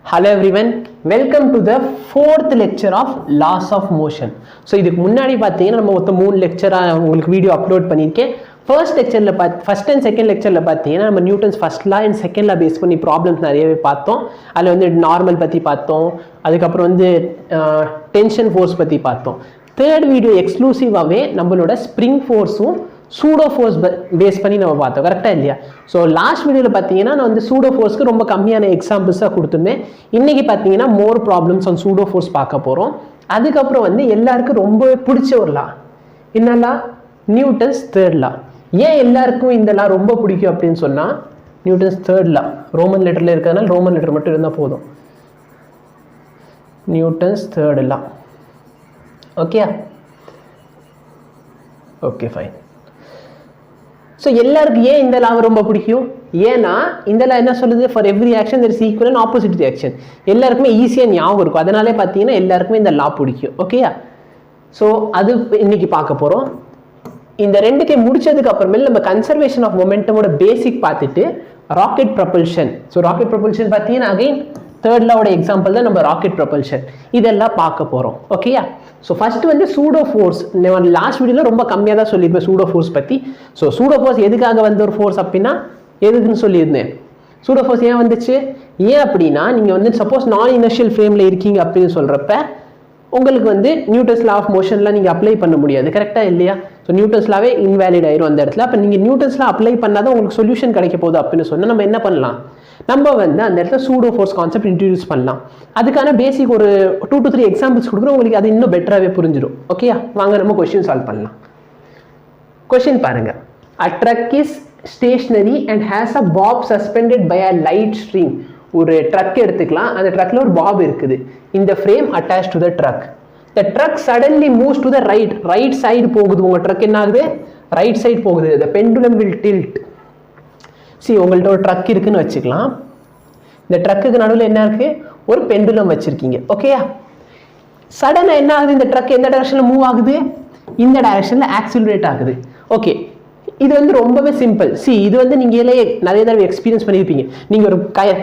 Hello everyone, welcome to the fourth lecture of laws of motion. So இதுக்கு முன்னாடி பார்த்தீங்கன்னா நம்ம மொத்தம் 3 லெக்சராக உங்களுக்கு வீடியோ அப்லோட் பண்ணியிருக்கேன். ஃபர்ஸ்ட் அண்ட் செகண்ட் லெக்சரில் பார்த்தீங்கன்னா நம்ம Newton's first law and second law base பண்ணி ப்ராப்ளம்ஸ் நிறையவே பார்த்தோம். அதில் வந்து நார்மல் பற்றி பார்த்தோம், அதுக்கப்புறம் வந்து டென்ஷன் ஃபோர்ஸ் பற்றி பார்த்தோம். தேர்ட் வீடியோ எக்ஸ்க்ளூசிவாகவே நம்மளோட ஸ்ப்ரிங் ஃபோர்ஸும் சூடோ ஃபோர்ஸ் பேஸ் பண்ணி நம்ம பார்த்தோம், கரெக்டாக இல்லையா? ஸோ லாஸ்ட் வீடியோவில் பார்த்தீங்கன்னா நான் வந்து சூடோ ஃபோர்ஸ்க்கு ரொம்ப கம்மியான எக்ஸாம்பிள்ஸாக கொடுத்துருந்தேன். இன்றைக்கி பார்த்தீங்கன்னா more problems on pseudo force பார்க்க போகிறோம். அதுக்கப்புறம் வந்து எல்லாருக்கும் ரொம்பவே பிடிச்ச ஒரு லா, என்ன லா? நியூட்டன்ஸ் தேர்ட் லா. ஏன் எல்லாருக்கும் இந்த லா ரொம்ப பிடிக்கும் அப்படின்னு சொன்னால், நியூட்டன்ஸ் தேர்ட் லா ரோமன் லெட்டரில் இருக்கிறதுனால ரோமன் லெட்டர் மட்டும் இருந்தால் போதும். நியூட்டன்ஸ் தேர்ட் லா. Okay okay fine. ஸோ எல்லாருக்கும் ஏன் இந்த லாவை ரொம்ப பிடிக்கும்? ஏன்னா இந்த லா என்ன சொல்லுது? For every action there is equal and opposite reaction. எல்லாருக்குமே ஈஸியாக ஞாபகம் இருக்கும், அதனாலே பார்த்தீங்கன்னா எல்லாருக்குமே இந்த லா பிடிக்கும். ஓகேயா? ஸோ அது இன்னைக்கு பார்க்க போகிறோம். இந்த ரெண்டுக்கே முடிச்சதுக்கு அப்புறமேல நம்ம கன்சர்வேஷன் ஆஃப் மொமெண்டமோட பேசிக் பார்த்துட்டு rocket propulsion. So rocket propulsion பார்த்தீங்கன்னா அகைன் தேர்ட் லாவோட எக்ஸாம்பிள் தான் நம்ம ராக்கெட் ப்ரொபல்ஷன். இதெல்லாம் பார்க்க போகிறோம். ஓகேயா? ஸோ ஃபர்ஸ்ட் வந்து சூடோ ஃபோர்ஸ். நான் லாஸ்ட் வீடியோவில் ரொம்ப கம்மியாக தான் சொல்லியிருப்பேன் சூடோ ஃபோர்ஸ் பற்றி. ஸோ சூடோ ஃபோர்ஸ் எதுக்காக வந்த ஒரு ஃபோர்ஸ் அப்படின்னா எதுக்குன்னு சொல்லியிருந்தேன். சூடோ ஃபோர்ஸ் ஏன் வந்துச்சு? ஏன் அப்படின்னா நீங்கள் வந்து சப்போஸ் நான் இனர்ஷியல் ஃப்ரேமில் இருக்கீங்க அப்படின்னு சொல்கிறப்ப உங்களுக்கு வந்து நியூட்டன்ஸ் லா ஆஃப் மோஷன்லாம் நீங்கள் அப்ளை பண்ண முடியாது, கரெக்டாக இல்லையா? ஸோ நியூட்டன்ஸ் லாவே இன்வேலிட் ஆயிரும் அந்த இடத்துல. அப்போ நீங்கள் நியூட்டன்ஸ் லா அப்ளை பண்ணாதான் உங்களுக்கு சொல்யூஷன் கிடைக்க போகுது அப்படின்னு சொன்னால் நம்ம என்ன பண்ணலாம்? நம்ம வந்து அந்த இடத்துல சூடோ ஃபோர்ஸ் கான்செப்ட் இன்ட்ரடியூஸ் பண்ணலாம். அதுக்கான பேசிக் ஒரு 2 to 3 எக்ஸாம்பிள்ஸ் கொடுக்குறோம், உங்களுக்கு அது இன்னும் பெட்டராகவே புரிஞ்சிடும். ஓகேயா? வாங்க நம்ம கொஸ்டின் சால்வ் பண்ணலாம். கொஸ்டின் பாருங்க. A truck is stationary and has a bob suspended by a light string. ஒரு ட்ரக் எடுத்துக்கலாம், அந்த ட்ரக்ல ஒரு பாப் இருக்குது. இந்த frame attach to the truck. The truck suddenly moves to the right side போகுது. உங்க ட்ரக் என்ன ஆகுது? ரைட் சைடு போகுது. The pendulum will tilt. C உங்கள்கிட்ட ஒரு ட்ரக் இருக்குன்னு வச்சுக்கலாம். இந்த ட்ரக்குக்கு நடுவில் என்ன இருக்கு? ஒரு பெண்டுலம் வச்சிருக்கீங்க. ஓகேயா? சடனா என்ன ஆகுது? இந்த ட்ரக் எந்த டைரக்ஷன்ல மூவ் ஆகுது? இந்த டைரக்ஷன்ல ஆக்சிலரேட் ஆகுது. ஓகே, இது வந்து ரொம்பவே சிம்பிள். சி இது வந்து நீங்களே நிறைய தடவை எக்ஸ்பீரியன்ஸ் பண்ணியிருப்பீங்க. நீங்கள் ஒரு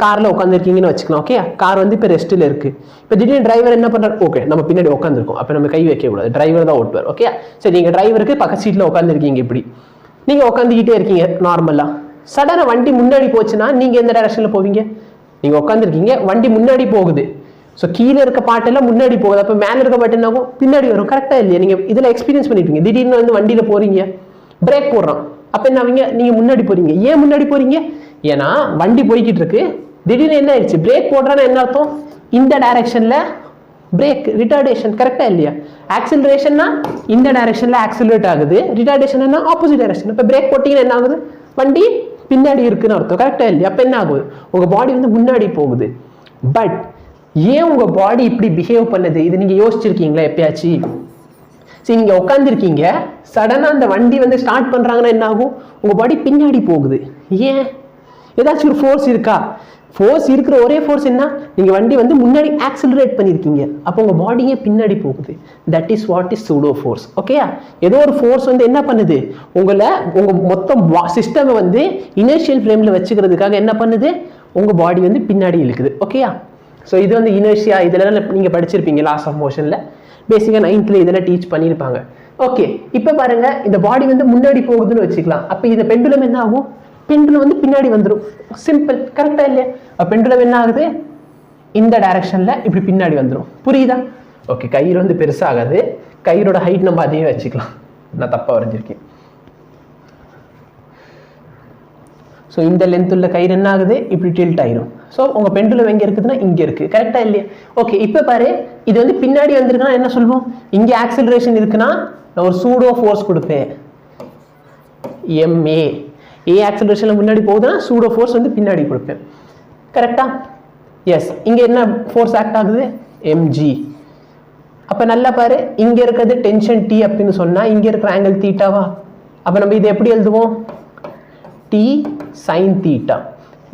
காரில் உட்காந்துருக்கீங்கன்னு வச்சுக்கலாம். ஓகே, கார் வந்து இப்போ ரெஸ்ட்டில் இருக்குது. இப்போ திடீர்னு டிரைவர் என்ன பண்ணுறாரு? ஓகே, நம்ம பின்னாடி உட்காந்துருக்கோம், அப்போ நம்ம கை வைக்கக்கூடாது, டிரைவர் தான் ஓட்டுவார். ஓகே, சரி, நீங்கள் டிரைவருக்கு பக்கத்து சீட்டில் உட்காந்துருக்கீங்க. இப்படி நீங்கள் உட்காந்துக்கிட்டே இருக்கீங்க நார்மலாக. சடனாக வண்டி முன்னாடி போச்சுன்னா நீங்கள் எந்த டைரக்ஷனில் போவீங்க? நீங்கள் உட்காந்துருக்கீங்க, வண்டி முன்னாடி போகுது. ஸோ கீழே இருக்க பாட்டெல்லாம் முன்னாடி போகுது, அப்போ மேலே இருக்க பாட்டு என்ன ஆகும்? பின்னாடி வரும். கரெக்டாக இல்லையா? நீங்கள் இதில் எக்ஸ்பீரியன்ஸ் பண்ணியிருப்பீங்க. திடீர்னு வந்து வண்டியில் போகிறீங்க, பிரேக் போடுறோம், அப்போ என்ன ஆவீங்க? நீங்கள் முன்னாடி போகிறீங்க. ஏன் முன்னாடி போகிறீங்க? ஏன்னா வண்டி போய்கிட்டு இருக்கு, திடீர்னு என்ன ஆயிடுச்சு? பிரேக் போடுறான்னு என்ன அர்த்தம்? இந்த டைரக்ஷனில் பிரேக், ரிட்டார்டேஷன். கரெக்டாக இல்லையா? ஆக்சிலரேஷன்னா இந்த டைரக்ஷனில் ஆக்சிலரேட் ஆகுது, ரிட்டார்டேஷன் என்ன? Opposite direction. இப்போ பிரேக் போட்டிங்கன்னா என்ன ஆகுது? வண்டி பின்னாடி இருக்குன்னு அர்த்தம். கரெக்டாக இல்லையா? அப்போ என்ன ஆகுது? உங்கள் பாடி வந்து முன்னாடி போகுது. பட் ஏன் உங்கள் பாடி இப்படி பிஹேவ் பண்ணுது? இது நீங்கள் யோசிச்சிருக்கீங்களா எப்பயாச்சு? சரி, நீங்கள் உட்காந்துருக்கீங்க, சடனாக அந்த வண்டி வந்து ஸ்டார்ட் பண்ணுறாங்கன்னா என்ன ஆகும்? உங்கள் பாடி பின்னாடி போகுது. ஏன்? ஏதாச்சும் ஒரு ஃபோர்ஸ் இருக்கா? ஃபோர்ஸ் இருக்கிற ஒரே ஃபோர்ஸ் என்ன? நீங்கள் வண்டி வந்து முன்னாடி ஆக்சிலரேட் பண்ணியிருக்கீங்க, அப்போ உங்கள் பாடியே பின்னாடி போகுது. That is what is pseudo force. ஓகேயா? ஏதோ ஒரு ஃபோர்ஸ் வந்து என்ன பண்ணுது? உங்கள் மொத்தம் சிஸ்டமை வந்து இனர்ஷியல் ஃப்ரேமில் வச்சுக்கிறதுக்காக என்ன பண்ணுது? உங்கள் பாடி வந்து பின்னாடி இழுக்குது. ஓகேயா? ஸோ இது வந்து இனர்ஷியா. இதெல்லாம் நீங்கள் படிச்சிருப்பீங்க லாஸ் ஆஃப் மோஷனில். பேசிக்காக 9th இதெல்லாம் டீச் பண்ணியிருப்பாங்க. ஓகே, இப்போ பாருங்க, இந்த பாடி வந்து முன்னாடி போகுதுன்னு வச்சுக்கலாம். அப்போ இந்த பெண்டுலம் என்ன ஆகும்? பெண்டுலம் வந்து பின்னாடி வந்துடும். சிம்பிள். கரெக்டா இல்லையா? பெண்டுலம் என்ன ஆகுது? இந்த டைரக்ஷன்ல இப்படி பின்னாடி வந்துடும். புரியுதா? ஓகே, கயிறு வந்து பெருசாகாது, கயிறோட ஹைட் நம்ம அதையே வச்சுக்கலாம். நான் தப்பா வரைஞ்சிருக்கேன். ஸோ இந்த லென்த் உள்ள கயிறு என்ன ஆகுது? இப்படி டில்ட் ஆயிரும். ஸோ உங்க பெண்டுலம் எங்க இருக்குதுன்னா இங்க இருக்கு. கரெக்டா இல்லையா? ஓகே, இப்போ பாரு, இது வந்து பின்னாடி வந்திருக்குன்னா என்ன சொல்லுவோம்? இங்கே ஆக்சிலரேஷன் இருக்குன்னா நான் ஒரு சூடோ ஃபோர்ஸ் கொடுப்பேன், MA. ஏ ஆக்சிலரேஷன்ல முன்னாடி போகுதுன்னா சூடோ ஃபோர்ஸ் வந்து பின்னாடி கொடுப்பேன். கரெக்டா? எஸ். இங்க என்ன ஃபோர்ஸ் ஆக்ட் ஆகுது? mg. அப்ப நல்லா பாரு, இங்க இருக்கிறது டென்ஷன் T அப்படின்னு சொன்னா இங்க இருக்கிற ஆங்கிள் தீட்டாவா? அப்ப நம்ம இதை எப்படி எழுதுவோம்? T sin theta.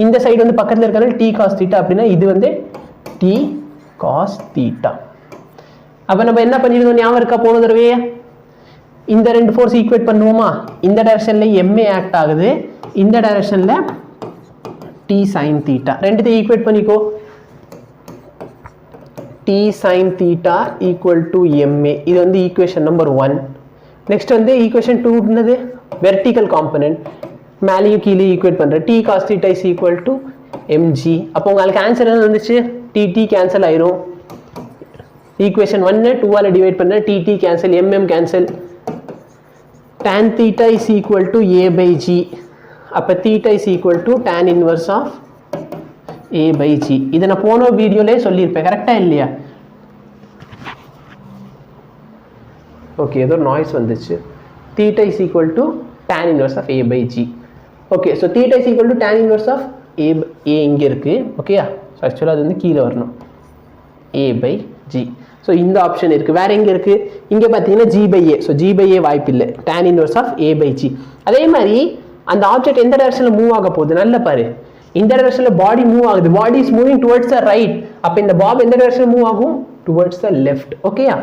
இந்த சைடு வந்து பக்கத்துல இருக்கிறது T cos தீட்டா அப்படின்னா இது வந்து T cos தீட்டா. அப்ப நம்ம என்ன பண்ணிடுவோம்? ஞாபகம் இருக்கா? போன தடவை இந்த ரெண்டு ஃபோர்ஸ் ஈக்குவேட் பண்ணுவோமா? இந்த டைரக்ஷன்ல MA ஆக்ட் ஆகுது, இந்த டைரக்ஷன்ல T sin தீட்டா. ரெண்டுத்தையும் ஈக்குவேட் பண்ணிக்கோ. t sin theta equal to ma. இது வந்து ஈக்குவேஷன் நம்பர் 1. நெக்ஸ்ட் வந்து ஈக்குவேஷன் 2 என்னது வெர்டிக்கல் காம்பனன்ட் மேலேயும் கீழே ஈக்குவேட் பண்ணுறேன் t cos theta is equal to mg. அப்போ உங்களுக்கு ஆன்சர் என்ன வந்துச்சு tt கேன்சல் ஆயிரும். ஈக்குவேஷன் 1 2ஆல் டிவைட் பண்ண tt cancel mm cancel tan theta is equal to a by g. அப்போ theta is equal to tan inverse of a by g. இதை நான் போன வீடியோலே சொல்லியிருப்பேன் கரெக்டாக இல்லையா? ஓகே ஏதோ நாய்ஸ் வந்துச்சு. theta is equal to tan inverse of a by g. Okay so theta is equal to tan inverse of a இங்கே இருக்குது ஓகேயா? ஸோ ஆக்சுவலாக அது வந்து கீழே வரணும் a by g. ஸோ இந்த ஆப்ஷன் இருக்குது. வேறு எங்கே இருக்குது? இங்கே பார்த்தீங்கன்னா g by a. So g by a வாய்ப்பு இல்லை. tan inverse of a by g. அதே மாதிரி அந்த ஆப்ஜெக்ட் எந்த டைரக்ஷனில் மூவ் ஆக போகுது நல்ல பாரு. இந்த டைரக்ஷனில் பாடி மூவ் ஆகுது. Body is moving towards the right. அப்போ இந்த பாப் எந்த டைரக்ஷனில் மூவ் ஆகும்? Towards the left. ஓகேயா?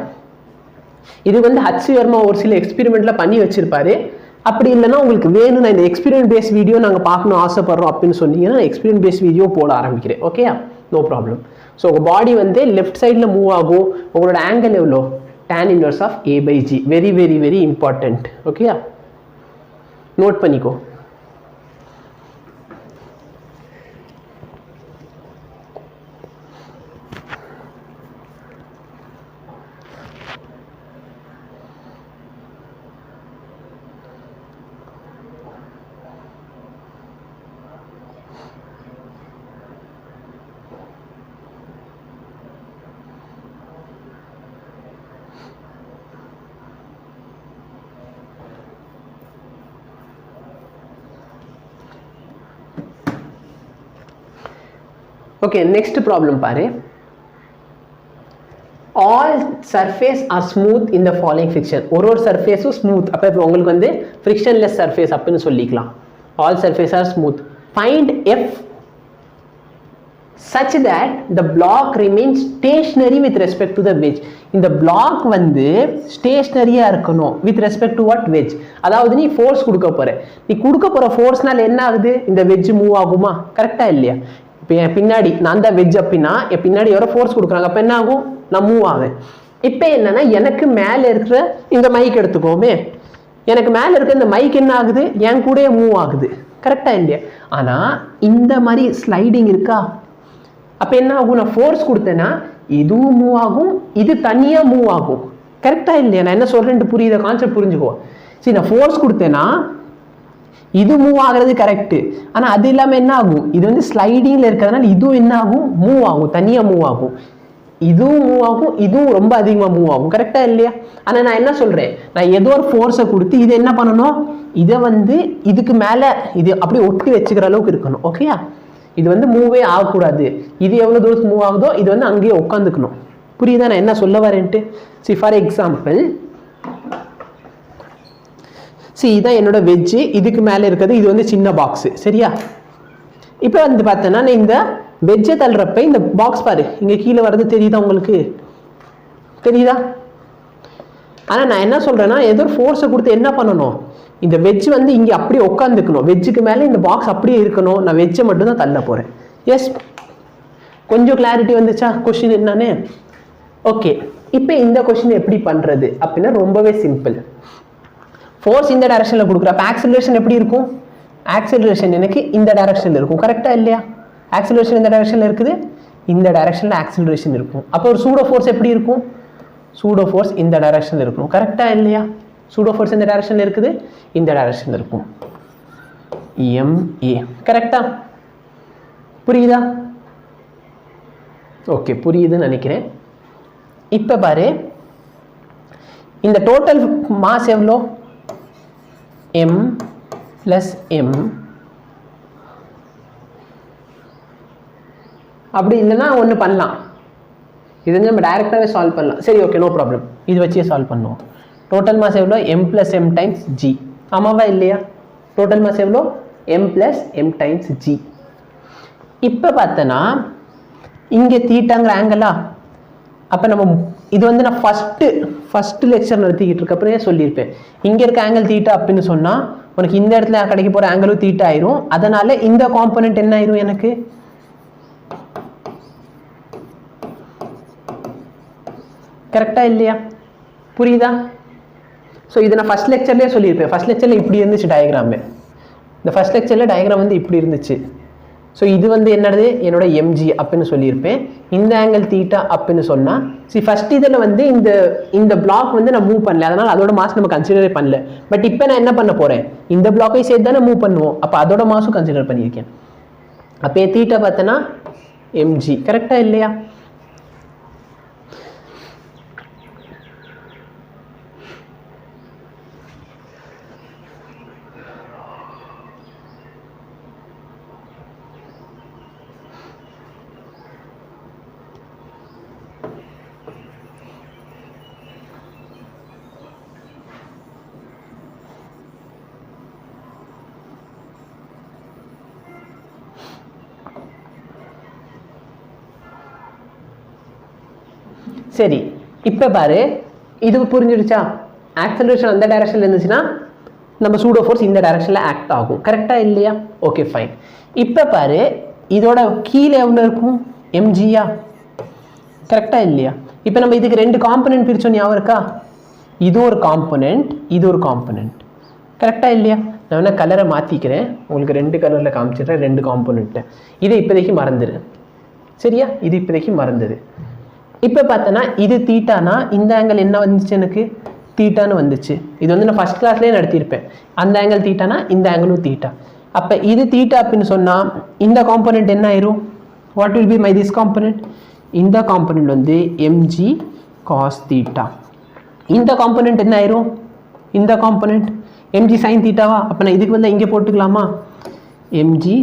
இது வந்து ஹச் வர்மா ஒரு சில எக்ஸ்பெரிமெண்ட்ல பண்ணி வச்சிருப்பாரு. அப்படி இல்லைன்னா உங்களுக்கு வேணும் நான் இந்த எக்ஸ்பீரியன்ஸ் பேஸ் வீடியோ நாங்கள் பார்க்கணும் ஆசைப்படுறோம் அப்படின்னு சொன்னீங்கன்னா எக்ஸ்பீரியன்ஸ் பேஸ் வீடியோ போட ஆரம்பிக்கிறேன். ஓகேயா? No problem. ஸோ உங்கள் பாடி வந்து லெஃப்ட் சைடில் மூவ் ஆகும். உங்களோட ஆங்கிள் எவ்வளோ? tan inverse of a by g. Very very very important. ஓகேயா? நோட் பண்ணிக்கோ. ஓகே நெக்ஸ்ட் ப்ராப்ளம் பாரு. All surface R smooth in the following fiction. ஒரு சர்ஃபேஸும் ஸ்மூத். அப்போ இப்போ உங்களுக்கு வந்து ஃப்ரிக்ஷன்லெஸ் சர்ஃபேஸ் அப்படின்னு சொல்லிக்கலாம். All surface R smooth. Find F such that the block remains stationary with respect to the wedge. இந்த block வந்து ஸ்டேஷனரியா இருக்கணும் with respect to what? wedge. அதாவது நீ ஃபோர்ஸ் கொடுக்க போற. நீ கொடுக்க போற ஃபோர்ஸ்னால என்ன ஆகுது? இந்த வெட்ஜ் மூவ் ஆகுமா? கரெக்டா இல்லையா? இப்போ என் பின்னாடி நான் தான் வெட்ஜ் அப்படின்னா என் பின்னாடி யாரோ ஃபோர்ஸ் கொடுக்குறாங்க. அப்போ என்ன ஆகும்? நான் மூவ் ஆவேன். இப்போ என்னன்னா எனக்கு மேலே இருக்கிற இந்த மைக் எடுத்துக்கோமே. எனக்கு மேலே இருக்கிற இந்த மைக் என்ன ஆகுது? என் கூட மூவ் ஆகுது. கரெக்டா இல்லையா? ஆனால் இந்த மாதிரி ஸ்லைடிங் இருக்கா? அப்போ என்ன ஆகும்? நான் ஃபோர்ஸ் கொடுத்தேன்னா இதுவும் மூவ் ஆகும், இது தனியாக மூவ் ஆகும். கரெக்டா இல்லையா? நான் என்ன சொல்றேன்ட்டு புரியுத கான்செப்ட் புரிஞ்சுக்கோ. சரி நான் ஃபோர்ஸ் கொடுத்தேன்னா இது மூவ் ஆகுறது கரெக்டு. ஆனால் அது இல்லாமல் என்ன ஆகும்? இது வந்து ஸ்லைடிங்கில் இருக்கிறதுனால இதுவும் என்ன ஆகும்? மூவ் ஆகும், தனியாக மூவ் ஆகும். இதுவும் மூவ் ஆகும், இதுவும் ரொம்ப அதிகமாக மூவ் ஆகும். கரெக்டாக இல்லையா? ஆனால் நான் என்ன சொல்கிறேன்? நான் ஏதோ ஒரு ஃபோர்ஸை கொடுத்து இது என்ன பண்ணணும்? இதை வந்து இதுக்கு மேலே இது அப்படியே ஒட்டி வச்சுக்கிற அளவுக்கு இருக்கணும். ஓகேயா? இது வந்து மூவே ஆகக்கூடாது. இது எவ்வளோ தூரத்துக்கு மூவ் ஆகுதோ இது வந்து அங்கேயே உட்காந்துக்கணும். புரியுதா நான் என்ன சொல்ல வரேன்ட்டு? சி ஃபார் எக்ஸாம்பிள் இதான் என்னோட வெஜ்ஜு. இதுக்கு மேலே இருக்கிறது இது வந்து சின்ன பாக்ஸு. சரியா? இப்போ வந்து பார்த்தோன்னா இந்த வெஜ்ஜை தள்ளுறப்ப இந்த பாக்ஸ் பாரு இங்கே கீழே வர்றது தெரியுதா உங்களுக்கு? தெரியுதா? ஆனால் நான் என்ன சொல்கிறேன்னா ஏதோ ஒரு ஃபோர்ஸை கொடுத்து என்ன பண்ணணும்? இந்த வெஜ் வந்து இங்கே அப்படியே உட்காந்துக்கணும். வெஜ்ஜுக்கு மேலே இந்த பாக்ஸ் அப்படியே இருக்கணும். நான் வெஜ்ஜை மட்டும் தான் தள்ள போகிறேன். எஸ், கொஞ்சம் கிளாரிட்டி வந்துச்சா கொஸ்டின் என்னன்னு? ஓகே, இப்போ இந்த கொஸ்டின் எப்படி பண்ணுறது அப்படின்னா ரொம்பவே சிம்பிள். ஃபோர்ஸ் இந்த டைரக்ஷனில் கொடுக்குறப்ப ஆக்சிலரேஷன் எப்படி இருக்கும்? ஆக்சிலரேஷன் எனக்கு இந்த டைரக்ஷனில் இருக்கும். கரெக்டாக இல்லையா? ஆக்சிலரேஷன் இந்த டைரக்ஷனில் இருக்குது, இந்த டைரக்ஷனில் ஆக்சிலரேஷன் இருக்கும். அப்போ ஒரு சூடோ ஃபோர்ஸ் எப்படி இருக்கும்? சூடோ ஃபோர்ஸ் இந்த டைரக்ஷனில் இருக்கும். கரெக்டாக இல்லையா? சூடோ ஃபோர்ஸ் இந்த டைரக்ஷனில் இருக்குது, இந்த டைரக்ஷனில் இருக்கும். MA. கரெக்டா? புரியுதா? ஓகே, புரியுதுன்னு நினைக்கிறேன். இப்போ பாரு, இந்த டோட்டல் மாஸ் எவ்வளோ? M + M. அப்படி இல்லைன்னா ஒன்று பண்ணலாம், இது வந்து நம்ம டைரெக்டாகவே சால்வ் பண்ணலாம். சரி, ஓகே, நோ ப்ராப்ளம். இது வச்சே சால்வ் பண்ணுவோம். டோட்டல் மாஸ் எவ்வளோ? M + M times G. ஆமாவா இல்லையா? டோட்டல் மாஸ் எவ்வளோ? M + M times G. இப்போ பார்த்தோன்னா இங்கே தீட்டாங்கிற ஆங்கிளா? அப்போ நம்ம இது வந்து நான் ஃபஸ்ட்டு லெக்சர் நடத்திக்கிட்டு இருக்க அப்புறம் சொல்லியிருப்பேன். இங்கே இருக்க ஆங்கிள் தீட்டா அப்படின்னு சொன்னால் உனக்கு இந்த இடத்துல கிடைக்க போகிற ஆங்கிளும் தீட்டா ஆயிரும். அதனால இந்த காம்பனண்ட் என்ன ஆயிரும்? எனக்கு கரெக்டாக இல்லையா? புரியுதா? ஸோ இதை நான் ஃபஸ்ட் லெக்சர்லேயே சொல்லியிருப்பேன். ஃபஸ்ட் லெக்சரில் இப்படி இருந்துச்சு டயக்ராமு. இந்த ஃபஸ்ட் லெக்சரில் டயக்ராம் வந்து இப்படி இருந்துச்சு. ஸோ இது வந்து என்னது, என்னோட எம்ஜி அப்படின்னு சொல்லியிருப்பேன். இந்த ஆங்கிள் தீட்டா அப்படின்னு சொன்னால் ஃபஸ்ட் இதில் வந்து இந்த பிளாக் வந்து நான் மூவ் பண்ணல, அதனால் அதோட மாஸ் நம்ம கன்சிடரே பண்ணல. பட் இப்போ நான் என்ன பண்ண போகிறேன், இந்த பிளாக்கை சேர்த்து தானே மூவ் பண்ணுவோம். அப்போ அதோட மாஸும் கன்சிடர் பண்ணியிருக்கேன். அப்போ தீட்டா பார்த்தோன்னா எம்ஜி. கரெக்டாக இல்லையா? சரி, இப்போ பாரு, இது புரிஞ்சிடுச்சா? ஆக்சலரேஷன் அந்த டைரக்ஷனில் இருந்துச்சுன்னா நம்ம சூடோ ஃபோர்ஸ் இந்த டைரக்ஷனில் ஆக்ட் ஆகும். கரெக்டாக இல்லையா? Okay fine. இப்போ பாரு, இதோட கீழே எவ்வளோ இருக்கும், எம்ஜியா? கரெக்டாக இல்லையா? இப்போ நம்ம இதுக்கு ரெண்டு காம்பனன்ட் பிரிச்சோம், ஞாபகம் இருக்கா? இது ஒரு காம்பனன்ட், இது ஒரு காம்பனன்ட். கரெக்டாக இல்லையா? நான் வேணால் கலரை மாற்றிக்கிறேன், உங்களுக்கு ரெண்டு கலரில் காமிச்சிடுறேன், ரெண்டு காம்பனண்ட்டு. இதை இப்போதைக்கு மறந்துடு, சரியா? இது இப்போதைக்கு மறந்துடு. இப்போ பார்த்தோன்னா இது தீட்டானா இந்த ஆங்கிள் என்ன வந்துச்சு, எனக்கு தீட்டான்னு வந்துச்சு. இது வந்து நான் ஃபஸ்ட் கிளாஸ்லேயே நடத்தியிருப்பேன். அந்த ஆங்கிள் தீட்டானா இந்த ஆங்கிளும் தீட்டா. அப்போ இது தீட்டா அப்படின்னு சொன்னால் இந்த காம்பனண்ட் என்ன ஆயிரும், what will be my this component? இந்த காம்பனண்ட் வந்து எம்ஜி காஸ் தீட்டா. இந்த காம்பனண்ட் என்ன ஆயிரும், இந்த காம்பனண்ட் எம்ஜி சைன் தீட்டாவா? அப்போ நான் இதுக்கு வந்து இங்கே போட்டுக்கலாமா, எம்ஜி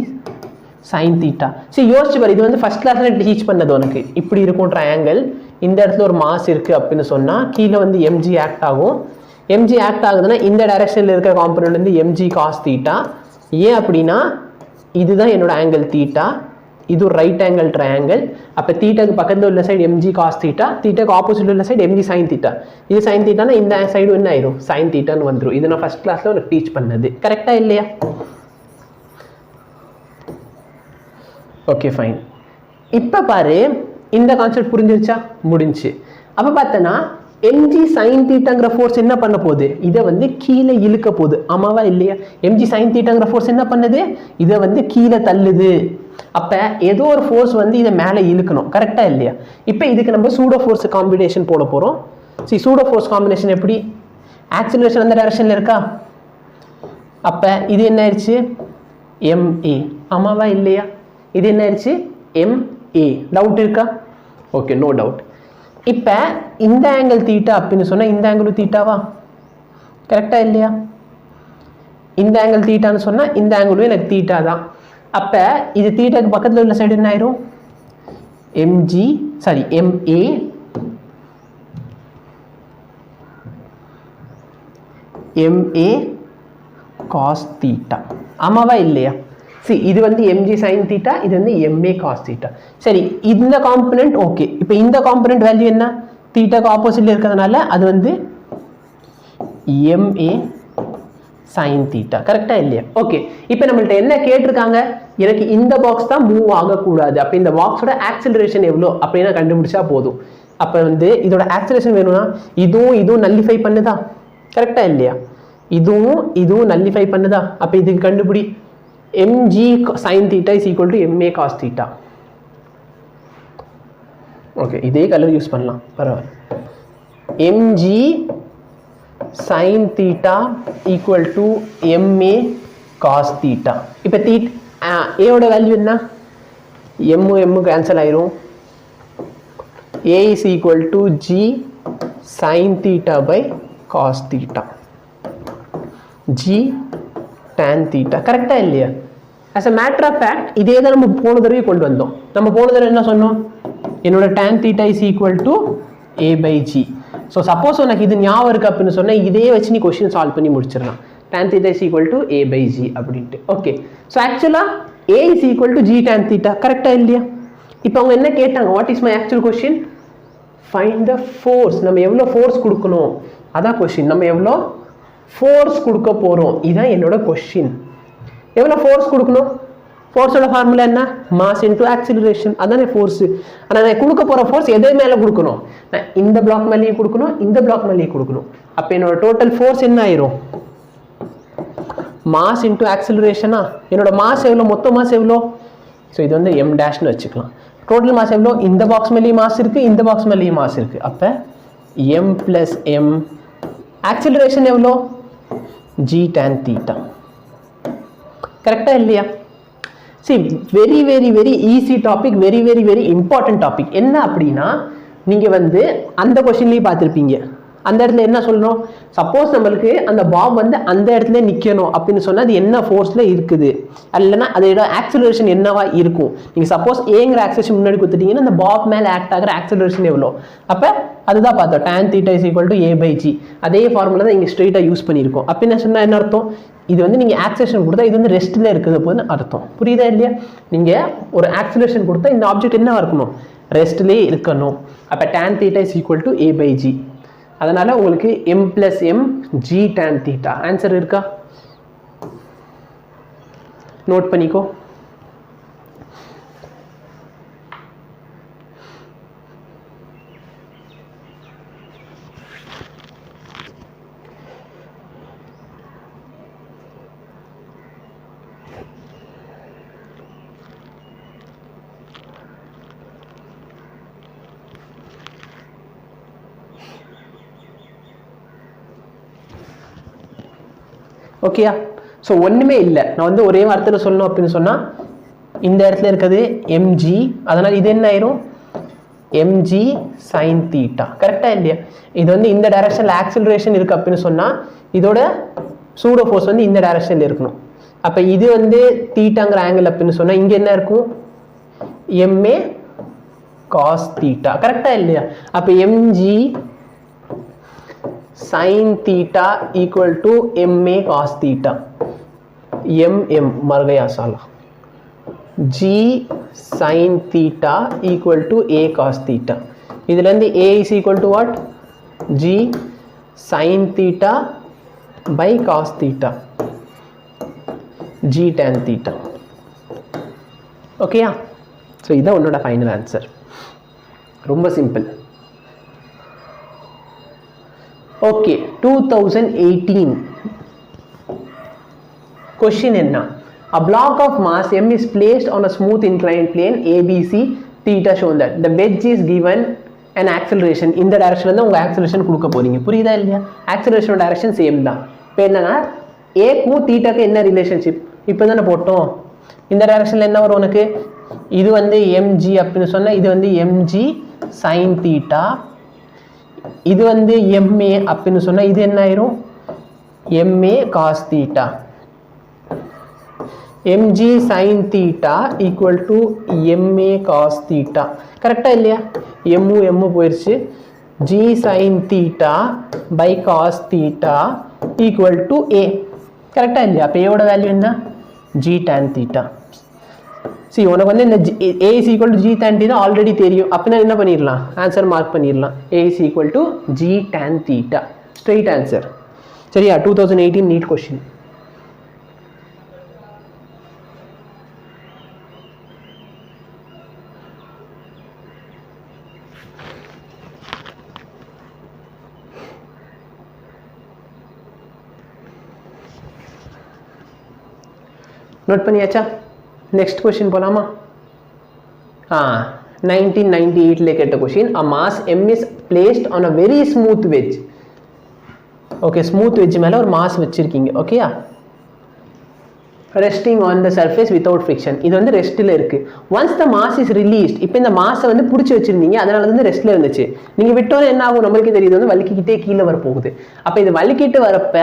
சைன் தீட்டா. சரி யோசிச்சு பாரு, இது வந்து ஃபஸ்ட் கிளாஸில் டீச் பண்ணது உனக்கு. இப்படி இருக்கும் ட்ரையாங்கிள், இந்த இடத்துல ஒரு மாஸ் இருக்குது அப்படின்னு சொன்னால் கீழே வந்து எம்ஜி ஆக்ட் ஆகும். எம்ஜி ஆக்ட் ஆகுதுன்னா இந்த டைரக்ஷனில் இருக்கிற காம்பனண்ட் வந்து எம்ஜி காஸ் தீட்டா. ஏன் அப்படின்னா இதுதான் என்னோட ஆங்கிள் தீட்டா, இது ஒரு ரைட் ஆங்கிள் ட்ரையாங்கிள். அப்போ தீட்டாக்கு பக்கத்தில் உள்ள சைடு எம்ஜி காஸ் தீட்டா, தீட்டாக்கு ஆப்போசிட் உள்ள சைடு எம்ஜி சைன் தீட்டா. இது சைன் தீட்டானா இந்த சைடு என்ன ஆயிரும், சைன் தீட்டான்னு வந்துடும். இது நான் ஃபஸ்ட் கிளாஸில் உனக்கு டீச் பண்ணது. கரெக்டாக இல்லையா? Okay fine. இப்போ பாரு, இந்த கான்செப்ட் புரிஞ்சிருச்சா? முடிஞ்சு. அப்போ பார்த்தோன்னா எம்ஜி சைன் தீட்டாங்கிற ஃபோர்ஸ் என்ன பண்ண போகுது, இதை வந்து கீழே இழுக்க போகுது. ஆமாவா இல்லையா? எம்ஜி சைன் தீட்டாங்கிற ஃபோர்ஸ் என்ன பண்ணுது, இதை வந்து கீழே தள்ளுது. அப்போ ஏதோ ஒரு ஃபோர்ஸ் வந்து இதை மேலே இழுக்கணும். கரெக்டாக இல்லையா? இப்போ இதுக்கு நம்ம சூடோ ஃபோர்ஸ் காம்பினேஷன் போட போகிறோம். சரி, சூடோ ஃபோர்ஸ் காம்பினேஷன் எப்படி, ஆக்சிலரேஷன் அந்த டைரக்ஷனில் இருக்கா? அப்போ இது என்ன ஆயிடுச்சு, எம்ஏ. ஆமாவா இல்லையா? இது என்ன ஆயிடுச்சு, எம்ஏ. டவுட் இருக்கா? Okay, no doubt. இப்போ இந்த ஆங்கிள் தீட்டா அப்படின்னு சொன்னால் இந்த ஆங்கிள் தீட்டாவா? கரெக்டாக இல்லையா? இந்த ஆங்கிள் தீட்டான்னு சொன்னால் இந்த ஆங்கிளும் எனக்கு தீட்டா தான். அப்போ இது தீட்டாக்கு பக்கத்தில் உள்ள சைடு என்ன ஆயிரும், MG sorry MA MA cos theta. ஆமாவா இல்லையா? சரி, இது வந்து எம்ஜி சைன் தீட்டா, இது வந்து எம்ஏ காஸ் தீட்டா. சரி, இந்த காம்பனண்ட் ஓகே. இப்போ இந்த காம்பனண்ட் வேல்யூ என்ன, தீட்டாக்கு ஆப்போசிட்ல இருக்கிறதுனால அது வந்து எம்ஏ சைன் தீட்டா. கரெக்டாக இல்லையா? ஓகே. இப்போ நம்மள்ட்ட என்ன கேட்டிருக்காங்க, எனக்கு இந்த பாக்ஸ் தான் மூவ் ஆகக்கூடாது. அப்போ இந்த பாக்ஸோட ஆக்சிலரேஷன் எவ்வளோ அப்படின்னு கண்டுபிடிச்சா போதும். அப்போ வந்து இதோட ஆக்சிலரேஷன் வேணும்னா இதுவும் நல்லிஃபை பண்ணுதா? கரெக்டாக இல்லையா? இதுவும் நல்லிஃபை பண்ணுதா? அப்போ இதுக்கு கண்டுபிடி, mg sin theta is equal to ma cos theta. Okay, இதே கலர் யூஸ் பண்ணலாம், பரவாயில்ல. mg sin theta equal to ma cos theta. இப்போ a ஓட வேல்யூ என்ன, m கேன்சல் ஆயிரும். a is equal to g sin theta by cos theta, g tan theta. கரெக்டாக இல்லையா? as a matter of fact இதே தான் நம்ம போன தடவை கொண்டு வந்தோம். நம்ம போன தடவை என்ன சொன்னோம், என்னோட tan theta is equal to a by g. So suppose உனக்கு இது ஞாபகம் இருக்கு அப்படின்னு சொன்னால் இதே வச்சு நீ கொஸ்டின் சால்வ் பண்ணி முடிச்சிடலாம். tan theta is equal to a by g அப்படின்ட்டு. ஓகே, ஸோ ஆக்சுவலாக a is equal to g tan theta. கரெக்டாக இல்லையா? இப்போ அவங்க என்ன கேட்டாங்க, what is my actual question, find the force. நம்ம எவ்வளோ ஃபோர்ஸ் கொடுக்கணும் அதான் கொஸ்டின். நம்ம எவ்வளோ ஃபோர்ஸ் கொடுக்க போகிறோம், இதுதான் என்னோட கொஸ்டின். எவ்வளோ ஃபோர்ஸ் கொடுக்கணும், ஃபோர்ஸோட ஃபார்முலா என்ன? Mass into acceleration. அதானே ஃபோர்ஸ். ஆனால் நான் கொடுக்க போகிற ஃபோர்ஸ் எதை மேலே கொடுக்கணும்? நான் இந்த பிளாக் மேலேயும் கொடுக்கணும், இந்த பிளாக் மேலேயும் கொடுக்கணும். அப்போ என்னோட டோட்டல் ஃபோர்ஸ் என்ன ஆயிரும்? மாஸ் இன்டூ ஆக்சிலரேஷனா? என்னோட மாஸ் எவ்வளோ? மொத்த மாஸ் எவ்வளோ? ஸோ இது வந்து எம் டேஷ்னு வச்சுக்கலாம். டோட்டல் மாஸ் எவ்வளோ? இந்த பாக்ஸ் மேலேயும் மாஸ் இருக்குது, இந்த பாக்ஸ் மேலேயும் மாஸ் இருக்குது. அப்போ எம் ப்ளஸ் எம். ஆக்சிலரேஷன் எவ்வளோ? G tan theta. கரெக்டாக இல்லையா? See, very very very easy topic, very very very important topic. என்ன அப்படின்னா நீங்கள் வந்து அந்த கொஷின்லேயும் பார்த்துருப்பீங்க. அந்த இடத்துல என்ன சொல்லணும்? சப்போஸ் நம்மளுக்கு அந்த பாப் வந்து அந்த இடத்துல நிற்கணும் அப்படின்னு சொன்னால் அது என்ன ஃபோர்ஸில் இருக்குது, இல்லைன்னா அதோட ஆக்சிலரேஷன் என்னவா இருக்கும். நீங்கள் சப்போஸ் ஏங்கிற ஆக்சிலரேஷன் முன்னாடி கொடுத்துட்டீங்கன்னா அந்த பாப் மேலே ஆக்ட் ஆகிற ஆக்சிலரேஷன் எவ்வளோ. அப்போ அதுதான் பார்த்தோம், tan θ = a/g. அதே ஃபார்முலா தான் இங்கே ஸ்ட்ரெயிட்டாக யூஸ் பண்ணியிருக்கோம். அப்போ என்ன சொன்னால் என்ன அர்த்தம்? இது வந்து நீங்கள் ஆக்சிலரேஷன் கொடுத்தா இது வந்து ரெஸ்ட்டில் இருக்குது போதுன்னு அர்த்தம். புரியுதா இல்லையா? நீங்கள் ஒரு ஆக்சிலரேஷன் கொடுத்தா இந்த ஆப்ஜெக்ட் என்னவா இருக்கணும்? ரெஸ்ட்லேயே இருக்கணும். அப்போ tan θ = a/g. அதனால் உங்களுக்கு m + m g tan θ. Answer இருக்கா? நோட் பண்ணிக்கோ. ஓகேயா? ஸோ ஒன்றுமே இல்லை. நான் வந்து ஒரே வார்த்தையில் சொல்லணும் அப்படின்னு சொன்னால் இந்த இடத்துல இருக்கிறது mg. அதனால் இது என்ன ஆயிரும்? mg sin θ. கரெக்டாக இல்லையா? இது வந்து இந்த டைரக்ஷனில் ஆக்சிலரேஷன் இருக்குது அப்படின்னு சொன்னால் இதோட சூடோ ஃபோர்ஸ் வந்து இந்த டைரக்ஷனில் இருக்கணும். அப்போ இது வந்து தீட்டாங்கிற ஆங்கிள் அப்படின்னு சொன்னால் இங்கே என்ன இருக்கும்? ma cos θ. கரெக்டாக இல்லையா? அப்போ mg sin θ = ma cos θ. मर गया साला. g sin θ = a cos θ. இதுலேருந்து a = what? g sin θ by cos θ, g tan θ. ஓகேயா? ஸோ இதான் உன்னோட ஃபைனல் ஆன்சர். ரொம்ப சிம்பிள். ஓகே, 2018 question என்ன? A block of mass m is placed on a smooth inclined plane ABC, theta shown that the wedge is given an acceleration. இந்த டைரக்ஷன்ல தான் உங்க acceleration கொடுக்க போறீங்க. புரியுதா இல்லையா? ஆக்சிலரேஷன் டைரக்ஷன் சேம் தான். இப்போ என்னன்னா ஏக்கும் தீட்டாக்கு என்ன ரிலேஷன்ஷிப் இப்போ தானே போட்டோம். இந்த டைரக்ஷன்ல என்ன வரும் உனக்கு? இது வந்து mg அப்படின்னு சொன்னா இது வந்து mg sin θ. இது வந்து ma அப்படின்னு சொன்னா இது என்ன ஆயிரும்? ma cos θ. mg sin θ = ma cos θ. கரெக்டா இல்லையா? m போயிருச்சு. g sin θ by cos θ = a. கரெக்டா இல்லையா? அப்போ a ஓட வேல்யூ என்ன? g tan θ. See, உனக்கு வந்து இந்த a = g tan θ ஆல்ரெடி தெரியும். அப்படின்னா என்ன பண்ணிடலாம்? ஆன்சர் மார்க் பண்ணிடலாம். a = g tan θ. Straight answer. சரியா? 2018 நீட் கொஸ்டின். நோட் பண்ணியாச்சா? நெக்ஸ்ட் கொஸ்டின் போலாமா? 1998 கேட்ட question. A mass m is placed on a very smooth wedge. Okay, smooth veg மேலே ஒரு மாஸ் வச்சிருக்கீங்க. ஓகேயா? Resting on the surface without friction. இது வந்து ரெஸ்ட்டில் இருக்குது. Once the mass is released. இப்போ இந்த மாஸை வந்து பிடிச்சி வச்சிருந்தீங்க, அதனால வந்து ரெஸ்ட்டில் இருந்துச்சு. நீங்கள் விட்டோன்னு என்ன ஆகும்? நம்மளுக்கு தெரியுது வந்து வலிக்கிட்டே கீழே வர போகுது. அப்போ இது வலிக்கிட்டு வரப்ப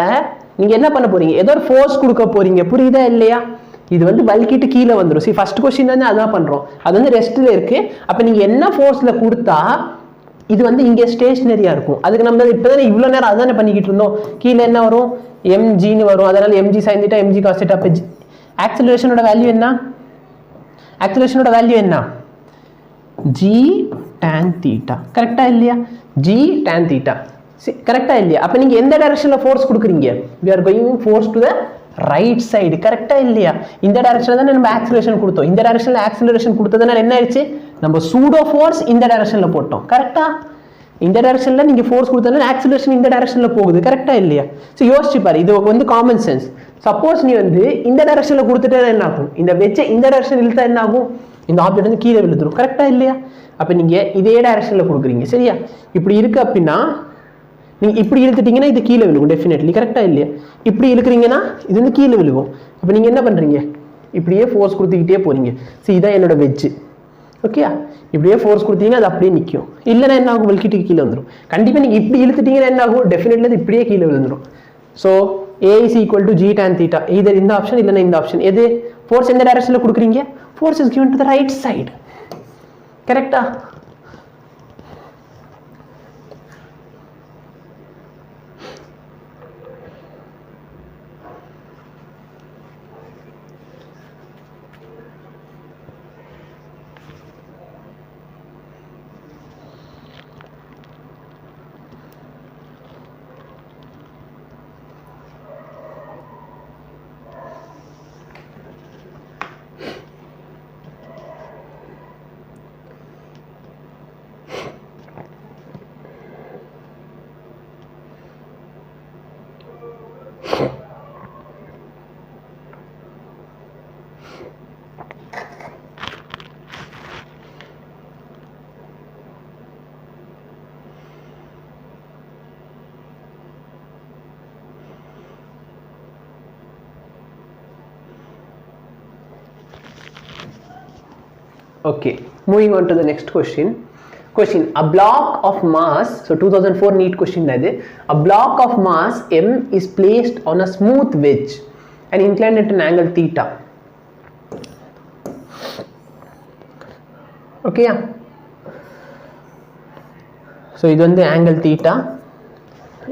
நீங்கள் என்ன பண்ண போறீங்க? ஏதோ ஒரு ஃபோர்ஸ் கொடுக்க போறீங்க. புரியுதா இல்லையா? இது வந்து வலிக்கிட்டு கீழே வந்துடும். சரி, ஃபர்ஸ்ட் கொஸ்டின் வந்து அதான் பண்ணுறோம். அது வந்து ரெஸ்ட்டில் இருக்குது. அப்போ நீங்கள் என்ன ஃபோர்ஸில் கொடுத்தா இது வந்து இங்கே ஸ்டேஷனரியாக இருக்கும். அதுக்கு நம்ம இப்போ தானே இவ்வளோ நேரம் அதுதானே பண்ணிக்கிட்டு இருந்தோம். கீழே என்ன வரும்? mgன்னு வரும். அதனால் mg sin θ mg cos θ. அப்போ ஆக்சிலரேஷனோட வேல்யூ என்ன? ஆக்சிலரேஷனோட வேல்யூ என்ன? g tan θ. கரெக்டாக இல்லையா? g tan θ. கரெக்டாக இல்லையா? அப்போ நீங்கள் எந்த டைரக்ஷனில் ஃபோர்ஸ் கொடுக்குறீங்க? we are going force to the right side. கரெக்டா இல்லையா? இந்த டைரக்ஷன்ல தான் நம்ம ஆக்சிலரேஷன் கொடுத்தோம். இந்த டைரக்ஷன்ல ஆக்சிலரேஷன் கொடுத்ததுனால என்ன ஆயிடுச்சு? நம்ம சூடோ ஃபோர்ஸ் இந்த டைரக்ஷன்ல போட்டோம். கரெக்டா? இந்த டைரக்ஷன்ல நீங்க ஃபோர்ஸ் கொடுத்ததுனால ஆக்சிலரேஷன் இந்த டைரக்ஷன்ல போகுது. கரெக்டா இல்லையா? ஸோ யோசிச்சு பாரு, இது வந்து காமன் சென்ஸ். சப்போஸ் நீ வந்து இந்த டைரக்ஷன்ல கொடுத்துட்டா என்ன ஆகும்? இந்த வெச்ச இந்த டைரக்ஷன் இழுத்தா என்ன ஆகும்? இந்த ஆப்ஜெக்ட் வந்து கீழே விழுந்துரும். கரெக்டா இல்லையா? அப்ப நீங்க இதே டைரக்ஷன்ல கொடுக்குறீங்க. சரியா? இப்படி இருக்கு அப்படின்னா நீங்க இப்படி இழுத்துட்டீங்கன்னா இது கீழே விழுகும் டெஃபினெட்லி. கரெக்டா இல்லையா? இப்படி இழுக்கிறீங்கன்னா இது வந்து கீழே விழுகும். அப்ப நீங்க என்ன பண்றீங்க? இப்படியே ஃபோர்ஸ் கொடுத்துக்கிட்டே போறீங்க. சரி, இதான் என்னோட வெஜ். ஓகேயா? இப்படியே ஃபோர்ஸ் கொடுத்தீங்கன்னா அது அப்படியே நிற்கும். இல்லைன்னா என்ன ஆகும்? வலிக்கிட்டு கீழே வந்துடும். கண்டிப்பாக நீங்கள் இப்படி இழுத்துட்டீங்கன்னா என்ன ஆகும்? டெஃபினெட்லி அது இப்படியே கீழே விழுந்துடும். So A is equal to G tan theta. இதர் இந்த ஆப்ஷன் இல்லைன்னா இந்த ஆப்ஷன். எது? ஃபோர்ஸ் எந்த டைரக்ஷனில் கொடுக்குறீங்க? Force is given to the right side. கரெக்டா? Okay, moving on to the next question. A block of mass, so 2004 NEET question ladhu. A block of mass m is placed on a smooth wedge and inclined at an angle theta. Okay, so இது வந்து angle theta,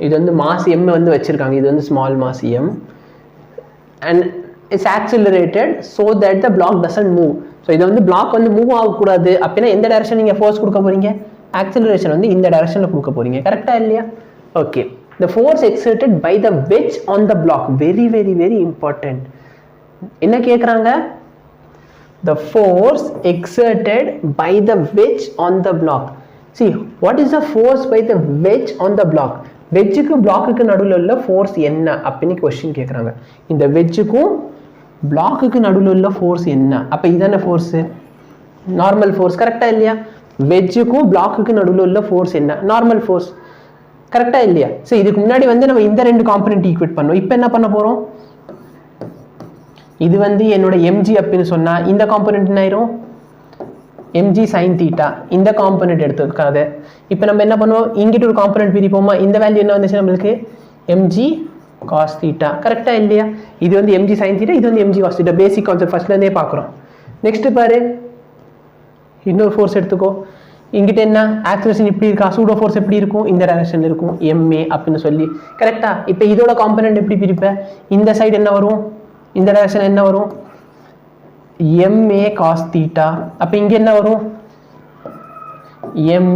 இது வந்து mass m வந்து வச்சிருக்காங்க. இது வந்து small mass m and it's accelerated so that the block doesn't move. So இதை வந்து பிளாக் வந்து மூவ் ஆகக்கூடாது அப்படின்னா எந்த டைரக்ஷன் நீங்கள் ஃபோர்ஸ் கொடுக்க போறீங்க? ஆக்சிலரேஷன் வந்து இந்த டைரக்ஷனில் கொடுக்க போறீங்க. கரெக்டாக இல்லையா? Okay, the force exerted by the wedge on the block. Very very very important. என்ன கேட்குறாங்க? The force exerted by the wedge on the block. See, what is the force by the wedge on the block? வெஜ்ஜுக்கு பிளாக்குக்கு நடுவில் உள்ள force என்ன அப்படின்னு question கேட்குறாங்க. இந்த வெஜ்ஜுக்கும் பிளாக்குக்கு நடுவில் உள்ள ஃபோர்ஸ் என்ன? அப்போ இதான ஃபோர்ஸு? Normal force. கரெக்டாக இல்லையா? வெஜ்ஜுக்கும் பிளாக்குக்கு நடுவில் உள்ள ஃபோர்ஸ் என்ன? Normal force. கரெக்டாக இல்லையா? ஸோ இதுக்கு முன்னாடி வந்து நம்ம இந்த ரெண்டு காம்பனண்ட் ஈக்குவேட் பண்ணோம். இப்போ என்ன பண்ண போகிறோம்? இது வந்து என்னோட எம்ஜி அப்படின்னு சொன்னால் இந்த காம்பனண்ட் என்ன ஆயிரும்? MG sine theta. இந்த காம்பனண்ட் எடுத்துக்காத. இப்போ நம்ம என்ன பண்ணுவோம்? இங்கிட்ட ஒரு காம்பனண்ட் பிரிப்போமா? இந்த வேல்யூ என்ன வந்துச்சு நம்மளுக்கு? MG cos theta. கரெக்டா இல்லையா? இது வந்து mg sin theta, இது வந்து mg cos theta. Basic concept ஃபர்ஸ்ட்ல இருந்தே பார்க்குறோம். நெக்ஸ்ட் பாரு, இன்னொரு ஃபோர்ஸ் எடுத்துக்கோ. இங்கிட்ட என்ன? ஆக்சிலரேஷன் இப்படி இருக்கா? சூடோ ஃபோர்ஸ் எப்படி இருக்கும்? இந்த டைரக்ஷன்ல இருக்கும், ma அப்படின்னு சொல்லி. கரெக்டா? இப்போ இதோட காம்பனண்ட் எப்படி பிரிப்ப? இந்த சைடு என்ன வரும்? இந்த டைரக்ஷன் என்ன வரும்? ma cos theta. அப்போ இங்க என்ன வரும்?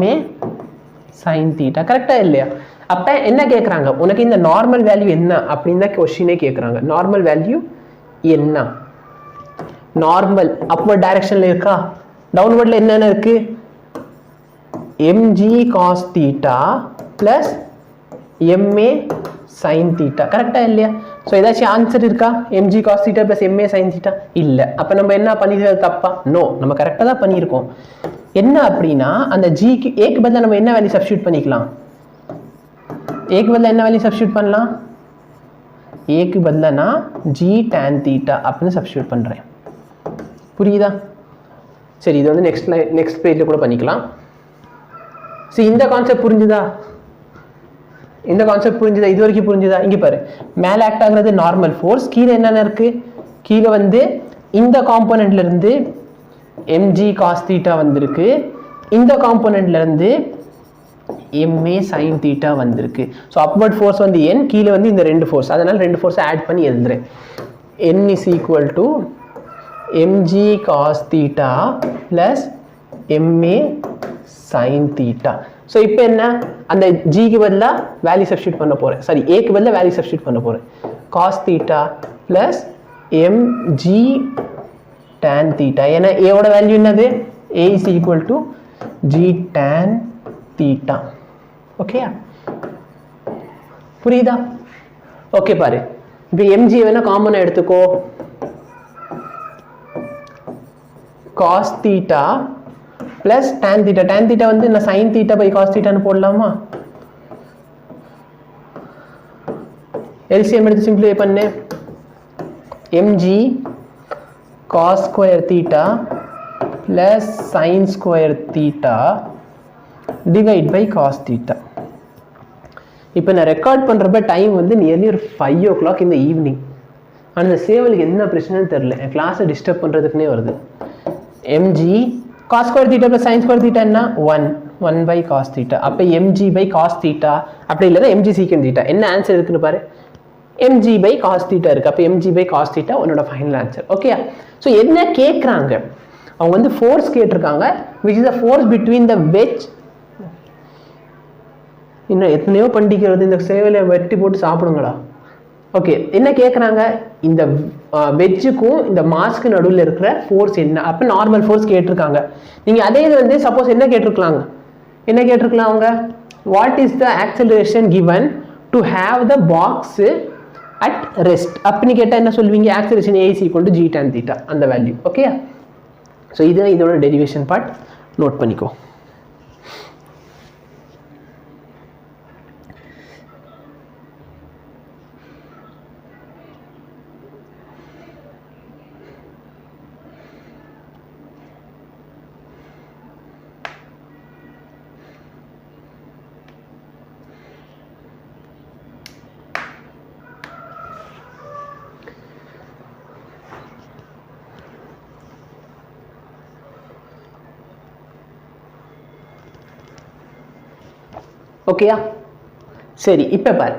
ma sin theta. கரெக்டா இல்லையா? அப்போ என்ன கேட்குறாங்க? உனக்கு இந்த நார்மல் வேல்யூ என்ன அப்படின்னு தான் கொஸ்டினே கேட்குறாங்க. நார்மல் வேல்யூ என்ன? நார்மல் அப்வர்ட் டைரக்ஷன்ல இருக்கா? டவுன்வர்ட்ல என்னென்ன இருக்கு? mg cos theta plus ma sin theta. கரெக்டா இல்லையா? ஸோ ஏதாச்சும் ஆன்சர் இருக்கா? mg cos theta plus ma sin theta இல்லை. அப்போ நம்ம என்ன பண்ணிருக்கிறது தப்பா? நோ, நம்ம கரெக்டாக தான் பண்ணியிருக்கோம். என்ன அப்படின்னா அந்த ஜிக்கு ஏக்கு பதிலாக நம்ம என்ன வேல்யூ சப்ஸ்டியூட் பண்ணிக்கலாம்? ஏக்கு பதிலாக என்ன வேல்யூ சப்ஸ்டியூட் பண்ணலாம்? ஏக்கு பதிலாக நான் ஜி டேன் தீட்டா அப்படின்னு சப்ஸ்டியூட் பண்ணுறேன். புரியுதா? சரி, இது வந்து நெக்ஸ்ட் பேஜில் கூட பண்ணிக்கலாம். சரி, இந்த கான்செப்ட் புரிஞ்சுதா? இந்த கான்செப்ட் புரிஞ்சுதா? இது வரைக்கும் புரிஞ்சுதா? இங்கே பாரு, மேலே ஆக்ட் ஆகுறது நார்மல் ஃபோர்ஸ். கீழே என்னென்ன இருக்கு? கீழே வந்து இந்த காம்போனன்ட்ல இருந்து mg cos theta வந்திருக்கு. இந்த காம்போனன்ட்ல இருந்து ma sin theta வந்திருக்கு. ஸோ அப்வர்ட் ஃபோர்ஸ் வந்து n, கீழே வந்து இந்த ரெண்டு ஃபோர்ஸ். அதனால ரெண்டு ஃபோர்ஸை ஆட் பண்ணி எழுதுறேன். n is equal to mg cos theta plus ma sin theta. So இப்போ என்ன? அந்த ஜிக்கு பதிலாக வேல்யூ சப்ஸ்டியூட் பண்ண போகிறேன். சாரி, ஏக்கு பதிலாக வேல்யூ சப்ஸ்டியூட் பண்ண போகிறேன். Cos theta plus MG tan theta. ஏன்னா ஏவோட வேல்யூ என்னது? A is equal to G tan theta. ஓகேயா? புரியுதா? ஓகே பாரு, இப்போ எம்ஜி வேணா காமனாக எடுத்துக்கோ. Cos theta plus tan theta. Tan theta வந்து நான் சைன் தீட்டா பை காஸ் தீட்டான்னு போடலாமா? எல்சிஎம் எடுத்து சிம்பிளிஃபை பண்ணு. MG cos square theta plus sign square theta divide by cos theta. இப்போ நான் ரெக்கார்ட் பண்ணுறப்ப டைம் வந்து நியர்லி ஒரு 5 o'clock இந்த ஈவினிங். ஆனால் இந்த சேவலுக்கு என்ன பிரச்சனைன்னு தெரில, என் கிளாஸை டிஸ்டர்ப் பண்ணுறதுக்குனே வருது. MG cos square theta plus sign square theta என்ன? 1 பை காஸ் தீட்டா. அப்போ எம்ஜி பை காஸ் தீட்டா, அப்படி இல்லைன்னா எம்ஜி சீக்கன் தீட்டா. என்ன ஆன்சர் இருக்குன்னு பாரு, எம்ஜி பை காஸ் தீட்டா இருக்குது. அப்போ எம்ஜி பை காஸ் தீட்டா உன்னோட ஃபைனல் ஆன்சர். ஓகே, ஸோ என்ன கேட்குறாங்க அவங்க வந்து ஃபோர்ஸ் கேட்டிருக்காங்க, which is the force between the veg. இன்னும் எத்தனையோ பண்டிக்கிறது, இந்த சேவையில வெட்டி போட்டு சாப்பிடுங்களா. ஓகே, என்ன கேட்குறாங்க, இந்த வெஜ்ஜுக்கும் இந்த மாஸ்க்கு நடுவில் இருக்கிற ஃபோர்ஸ் என்ன? அப்போ நார்மல் ஃபோர்ஸ் கேட்டிருக்காங்க. நீங்கள் அதே இது வந்து சப்போஸ் என்ன கேட்டிருக்கலாங்க, என்ன கேட்டிருக்கலாம் அவங்க, what is the acceleration given to have the box at rest அப்படின்னு கேட்டால் என்ன சொல்வீங்க? Acceleration A is equal to G tan theta, அந்த வேல்யூ. ஓகே, ஸோ இதுதான் இதோட டெரிவேஷன் பார்ட், நோட் பண்ணிக்கோ. ஓகேயா? சரி, இப்போ பாரு,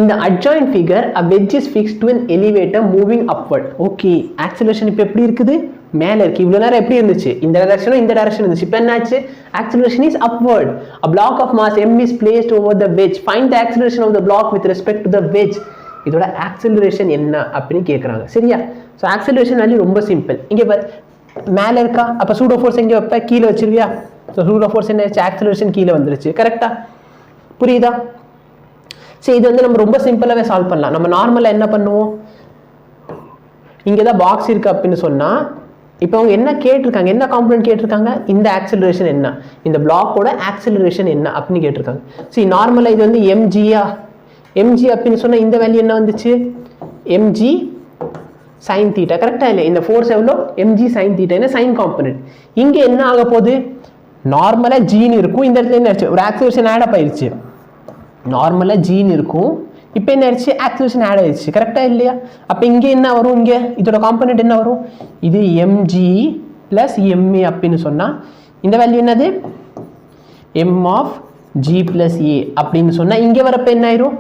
இந்த adjoint figure a wedge is fixed to an elevator moving upward. Okay, acceleration இப்போ எப்படி இருக்குது? மேலே இருக்கு. இவ்வளோ நேரம் எப்படி இருந்துச்சு? இந்த டைரக்ஷனும் இந்த டைரக்ஷன் இருந்துச்சு. இப்போ என்னாச்சு? Acceleration is upward. A block of mass m is placed over the wedge. Find the acceleration of the block with respect to the wedge. இதோட ஆக்சலரேஷன் என்ன அப்படின்னு கேட்குறாங்க. சரியா? ஸோ ஆக்சலரேஷன் வேல்யூ ரொம்ப சிம்பிள். இங்கே பாரு, மேலே இருக்கா, அப்போ சூடோ ஃபோர்ஸ் எங்கே வைப்ப? கீழே வச்சிருவியா? ஸோ சூடோ ஃபோர்ஸ் என்ன ஆச்சு? ஆக்சலரேஷன் கீழே வந்துருச்சு. கரெக்டா? புரியுதா? சரி, இது வந்து நம்ம ரொம்ப சிம்பிளாகவே சால்வ் பண்ணலாம். நம்ம நார்மலாக என்ன பண்ணுவோம், இங்கே தான் பாக்ஸ் இருக்கு அப்படின்னு சொன்னால், இப்போ அவங்க என்ன கேட்டிருக்காங்க, என்ன காம்பனன்ட் கேட்டிருக்காங்க, இந்த ஆக்சலரேஷன் என்ன, இந்த பிளாக்கோட ஆக்சலரேஷன் என்ன அப்படின்னு கேட்டிருக்காங்க. சரி, நார்மலாக இது வந்து எம்ஜியா, எம்ஜி அப்படின்னு சொன்னால் இந்த வேல்யூ என்ன வந்துச்சு? MG sine theta. கரெக்டாக இல்லை? இந்த ஃபோர்ஸ் எவ்வளோ? எம்ஜி சைன் தீட்டா, என்ன சைன் காம்பனன்ட். இங்கே என்ன ஆக போகுது? நார்மலாக ஜீன் இருக்கும், இந்த இடத்துல என்ன ஆச்சு? ஒரு ஆக்சலரேஷன் ஆட் அப் ஆயிடுச்சு. நார்மலாக ஜீன் இருக்கும், இப்போ என்ன ஆயிடுச்சு? ஆக்சலரேஷன் ஆட் ஆயிடுச்சு. கரெக்டாக இல்லையா? அப்போ இங்கே என்ன வரும்? இங்கே இதோட காம்பனன்ட் என்ன வரும்? இது எம்ஜி ப்ளஸ் எம்ஏ அப்படின்னு சொன்னால் இந்த வேல்யூ என்னது? M of G plus A அப்படின்னு சொன்னால் இங்கே வரப்போ என்ன ஆயிரும்?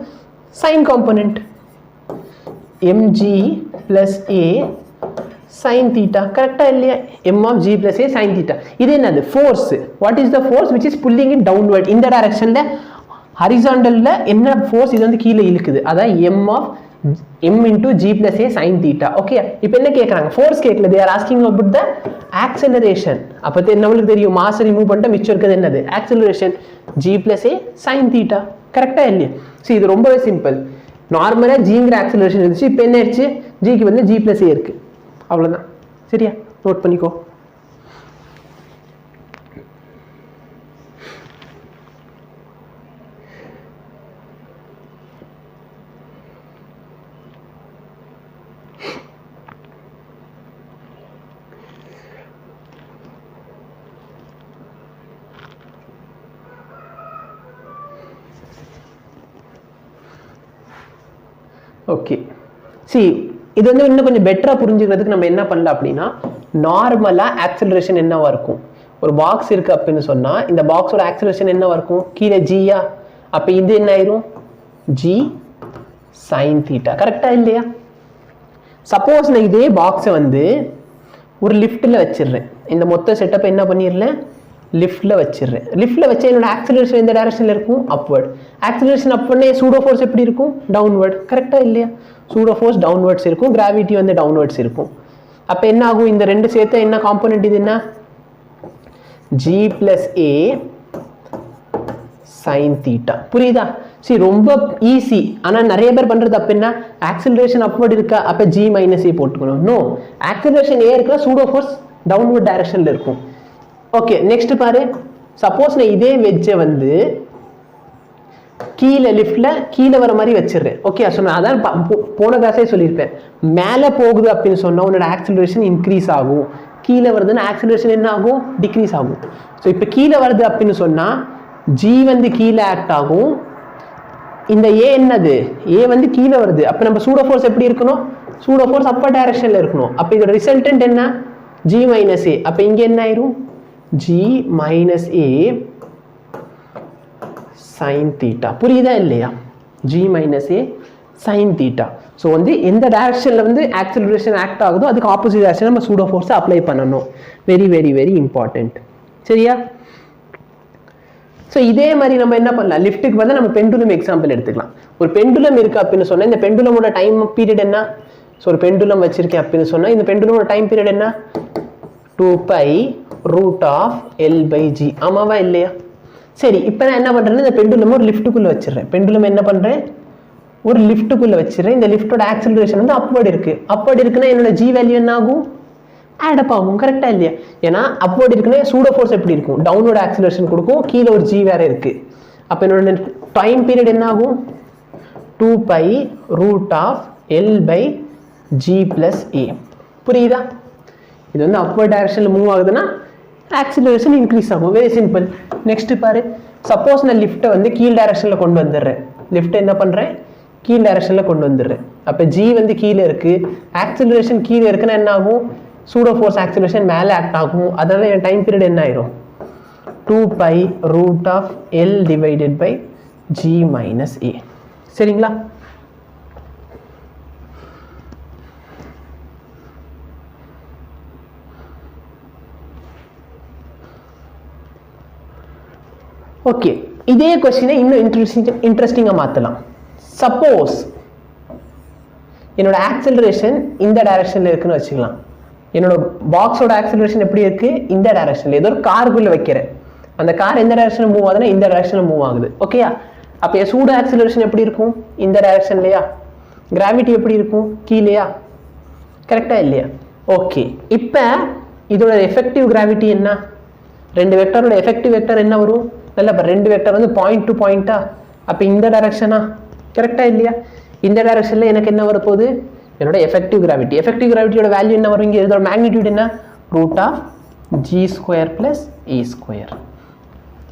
Sign component MG plus A sin theta. கரெக்டா இல்லையா? m of g plus a sin theta. இது என்னது? Force. What is the force which is pulling it downward? இந்த டைரக்ஷன்ல ஹரிசாண்டல்ல என்ன ஃபோர்ஸ் இது வந்து கீழே இழுக்குது? அதான் m of m into g plus a sin theta. Okay, இப்போ என்ன கேக்குறாங்க? ஃபோர்ஸ் கேட்கல, they are asking about the acceleration. அப்ப நம்மளுக்கு தெரியும் மாஸ் ரிமூவ் பண்ணிட்டா மிச்சம் இருக்குது என்னது? acceleration g plus a sin theta. கரெக்டா இல்லையா? சரி, இது ரொம்பவே சிம்பிள். நார்மலா ஜிங்கிற ஆக்சலரேஷன் இருந்துச்சு, இப்போ என்ன ஆயிடுச்சு? ஜிக்கு வந்து g plus a இருக்கு. அவ்வளோதான். சரியா? நோட் பண்ணிக்கோ. ஓகே, சி இது வந்து இன்னும் கொஞ்சம் பெட்டராக புரிஞ்சுக்கிறதுக்கு நம்ம என்ன பண்ணலாம் அப்படின்னா, நார்மலாக ஆக்சலரேஷன் என்னவா இருக்கும்? ஒரு பாக்ஸ் இருக்கு அப்படின்னு சொன்னால் இந்த பாக்ஸோட ஆக்சலரேஷன் என்னவா இருக்கும்? கீழே ஜியா, அப்போ இது என்ன ஆயிரும்? G sine theta. கரெக்டாக இல்லையா? சப்போஸ் நான் இதே பாக்ஸை வந்து ஒரு லிஃப்ட்டில் வச்சிடுறேன், இந்த மொத்த செட்டப்பை என்ன பண்ணிடுறேன்? லிஃப்ட்டில் வச்சிடுறேன். லிஃப்ட்டில் வச்சா என்னோட ஆக்சலரேஷன் எந்த டைரக்ஷனில் இருக்கும்? அப்வர்ட். ஆக்சலரேஷன் அப்வர்ட்னே சூடோ ஃபோர்ஸ் எப்படி இருக்கும்? டவுன்வர்ட். கரெக்டாக இல்லையா? சூடோ ஃபோர்ஸ் டவுன்வர்ட்ஸ் இருக்கும், கிராவிட்டி வந்து டவுன்வர்ட்ஸ் இருக்கும். அப்போ என்ன ஆகும், இந்த ரெண்டு சேர்த்து என்ன காம்போனன்ட் இது என்ன, g plus a sin theta. புரியுதா? சரி, ரொம்ப ஈஸி. ஆனால் நிறைய பேர் பண்ணுறது அப்போ என்ன, ஆக்சிலரேஷன் அப்வர்ட் இருக்கா, அப்போ g minus a போட்டுக்கணும். நோ, ஆக்சிலரேஷன் ஏ இருக்கா, சூடோ ஃபோர்ஸ் டவுன்வர்ட் டைரக்ஷனில் இருக்கும். ஓகே, நெக்ஸ்ட் பாரு. சப்போஸ் நான் இதே வெஜ்ஜை வந்து கீழே லிஃப்ட்ல கீழே வர மாதிரி வச்சிடுறேன். ஓகே, சொன்னேன், அதான் போன கிளாஸே சொல்லியிருப்பேன். மேலே போகுது அப்படின்னு சொன்னால் உன்னோட ஆக்சிலரேஷன் இன்க்ரீஸ் ஆகும், கீழே வருதுன்னா ஆக்சிலரேஷன் என்ன ஆகும், டிக்ரீஸ் ஆகும். ஸோ இப்போ கீழே வருது அப்படின்னு சொன்னால் ஜி வந்து கீழே ஆக்ட் ஆகும், இந்த ஏ என்னது, ஏ வந்து கீழே வருது. அப்போ நம்ம சூடோ ஃபோர்ஸ் எப்படி இருக்கணும், சூடோ ஃபோர்ஸ் அப்பர் டைரக்ஷனில் இருக்கணும். அப்போ இதோட ரிசல்டன்ட் என்ன, ஜி மைனஸ் ஏ. அப்போ இங்கே என்ன ஆயிரும், ஜி மைனஸ் ஏ sin theta. புரியுதா இல்லையா, g minus a sin theta. So வந்து எந்த டைரக்ஷனில் வந்து ஆக்சிலரேஷன் ஆக்ட் ஆகுதோ அதுக்கு ஆப்போசிட் டைரக்ஷன் நம்ம சூடோ ஃபோர்ஸை அப்ளை பண்ணணும். Very very very important. சரியா? ஸோ இதே மாதிரி நம்ம என்ன பண்ணலாம், லிஃப்ட்டுக்கு வந்து நம்ம பெண்டுலம் எக்ஸாம்பிள் எடுத்துக்கலாம். ஒரு பெண்டுலம் இருக்குது அப்படின்னு சொன்னால் இந்த பெண்டுலமோட டைம் பீரியட் என்ன, ஸோ ஒரு பெண்டுலம் வச்சிருக்கேன் அப்படின்னு சொன்னால் இந்த பெண்டுலமோட டைம் பீரியட் என்ன, 2π √L/g. ஆமாவா இல்லையா? சரி, இப்போ நான் என்ன பண்ணுறேன்னா இந்த பெண்டுலம் ஒரு லிஃப்ட்டுக்குள்ளே வச்சிடறேன். பெண்டுலம் என்ன பண்ணுறேன், ஒரு லிஃப்ட்டுக்குள்ளே வச்சிடறேன். இந்த லிஃப்ட்டோட ஆக்சிலரேஷன் வந்து அப்வர்ட் இருக்குது. அப்வர்ட் இருக்குன்னா என்னோட ஜி வேல்யூ என்ன ஆகும், ஆடப் ஆகும். கரெக்டாக இல்லையா? ஏன்னா அப்வர்ட் இருக்குன்னா சூடோ ஃபோர்ஸ் எப்படி இருக்கும், டவுன்வர்ட் ஆக்சிலரேஷன் கொடுக்கும், கீழே ஒரு ஜி வேறு இருக்குது. அப்போ என்னோட டைம் பீரியட் என்ன ஆகும், 2π √L/g + a. புரியுதா? இது வந்து அப்வர்ட் டைரக்ஷனில் மூவ் ஆகுதுன்னா ஆக்சிலரேஷன் இன்க்ரீஸ் ஆகும். Very simple. நெக்ஸ்ட் பாரு. சப்போஸ் நான் லிஃப்ட்டை வந்து கீழ் டைரக்ஷனில் கொண்டு வந்துடுறேன். லிஃப்ட்டை என்ன பண்ணுறேன், கீழ் டைரக்ஷனில் கொண்டு வந்துடுறேன். அப்போ ஜி வந்து கீழே இருக்குது, ஆக்சிலரேஷன் கீழே இருக்குன்னா என்ன ஆகும், சூடோ ஃபோர்ஸ் ஆக்சிலரேஷன் மேலே ஆக்ட் ஆகும். அதனால என் டைம் பீரியட் என்ன ஆயிரும், 2π √L/g - a. சரிங்களா? ஓகே, இதே கொஸ்டினை இன்னும் இன்ட்ரெஸ்டிங்காக மாற்றலாம். சப்போஸ் என்னோட ஆக்சிலரேஷன் இந்த டைரக்ஷனில் இருக்குன்னு வச்சுக்கலாம். என்னோட பாக்ஸோட ஆக்சிலரேஷன் எப்படி இருக்கு, இந்த டைரக்ஷனில். ஏதோ ஒரு காருக்குள்ளே வைக்கிறேன், அந்த கார் எந்த டைரக்ஷனில் மூவ் ஆகுதுன்னா இந்த டைரக்ஷனில் மூவ் ஆகுது. ஓகேயா? அப்போ என் சூடோ ஆக்சிலரேஷன் எப்படி இருக்கும், இந்த டைரக்ஷன்லையா. கிராவிட்டி எப்படி இருக்கும், கீழேயா. கரெக்டாக இல்லையா? ஓகே, இப்போ இதோட எஃபெக்டிவ் கிராவிட்டி என்ன, ரெண்டு வெக்டரோட எஃபெக்டிவ் வெக்டர் என்ன வரும், நல்ல ரெண்டு வெக்டர் வந்து பாயிண்ட் டு பாயிண்டா. அப்போ இந்த டைரக்ஷனா, கரெக்டாக இல்லையா? இந்த டைரக்ஷனில் எனக்கு என்ன வரப்போகுது, என்னோட எஃபெக்டிவ் கிராவிட்டி. எஃபெக்டிவ் கிராவிட்டியோட வேல்யூ என்ன வரும், இங்கே இதோட மேக்னிடியூட் என்ன, √g² + a².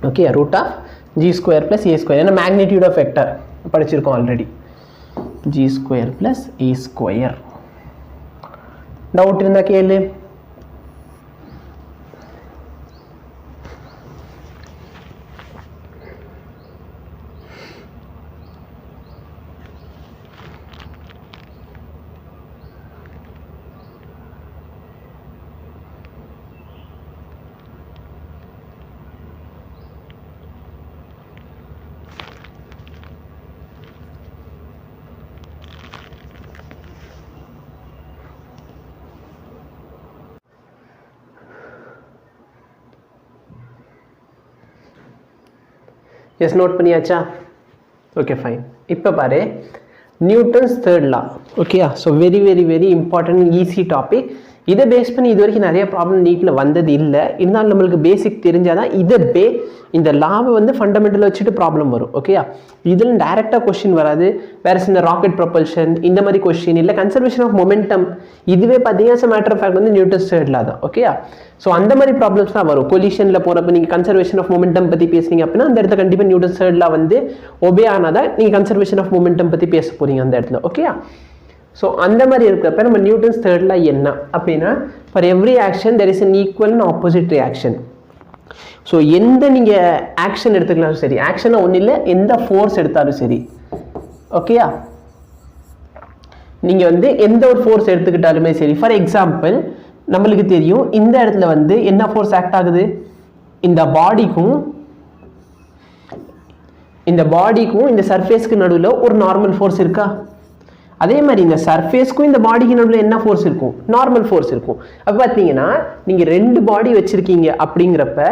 Okay, √g² + a². ஏன்னா மேக்னிடியூட் ஆஃப் வெக்டர் படிச்சிருக்கோம் ஆல்ரெடி. g² + a². டவுட் இருந்தால் கேளு. எஸ், நோட் பண்ணியாச்சா? Okay, fine. இப்போ பாரு, நியூட்டன்ஸ் தேர்ட் லா. ஓகேயா? So very very very important easy topic. இதை பேஸ் பண்ணி இது வரைக்கும் நிறைய ப்ராப்ளம் நீட்டில் வந்தது இல்லை. இருந்தாலும் நம்மளுக்கு பேசிக் தெரிஞ்சாதான் இந்த லாவை வந்து ஃபண்டமெண்டலாக வச்சுட்டு ப்ராப்ளம் வரும். ஓகேயா? இதில் டைரெக்டாக கொஸ்டின் வராது. வேற இந்த ராக்கெட் ப்ரொபல்ஷன் இந்த மாதிரி கொஸ்டின் இல்லை, கன்சர்வேஷன் ஆஃப் மொமெண்டம் இதுவே பார்த்தீங்கன்னா மேட்டர் ஆஃப் ஃபேக்ட் வந்து நியூட்டன்ஸ் தேர்ட் லா தான். ஓகேயா? ஸோ அந்த மாதிரி ப்ராப்ளம்ஸ் தான் வரும். கொலிஷனில் போகிறப்ப நீங்கள் கன்சர்வேஷன் ஆஃப் மொமெண்டம் பற்றி பேசுனீங்க அப்படின்னா அந்த இடத்துல கண்டிப்பாக நியூட்டன்ஸ் தேர்ட் லா வந்து ஒபே ஆனாதான் நீங்கள் கன்சர்வேஷன் ஆஃப் மொமெண்டம் பற்றி பேச போகிறீங்க அந்த இடத்துல. ஓகேயா? ஸோ அந்த மாதிரி இருக்கிறப்ப நம்ம நியூட்டன்ஸ் தேர்ட் லா என்ன அப்படின்னா, for every action there is an equal and opposite reaction. So எந்த நீங்கள் ஆக்ஷன் எடுத்துக்கலாம் சரி, ஆக்ஷனை ஒன்றும் இல்லை, எந்த ஃபோர்ஸ் எடுத்தாலும் சரி. ஓகேயா? நீங்கள் வந்து எந்த ஒரு ஃபோர்ஸ் எடுத்துக்கிட்டாலுமே சரி. ஃபார் எக்ஸாம்பிள் நம்மளுக்கு தெரியும் இந்த இடத்துல வந்து என்ன ஃபோர்ஸ் ஆக்ட் ஆகுது, இந்த பாடிக்கும் இந்த சர்ஃபேஸ்க்கு நடுவில் ஒரு நார்மல் ஃபோர்ஸ் இருக்கா. அதே மாதிரி இந்த சர்ஃபேஸ்க்கும் இந்த பாடிக்கு நடுவில் என்ன ஃபோர்ஸ் இருக்கும்? நார்மல் ஃபோர்ஸ் இருக்கும். அப்போ பார்த்தீங்கன்னா நீங்கள் 2 பாடி வச்சுருக்கீங்க அப்படிங்கிறப்ப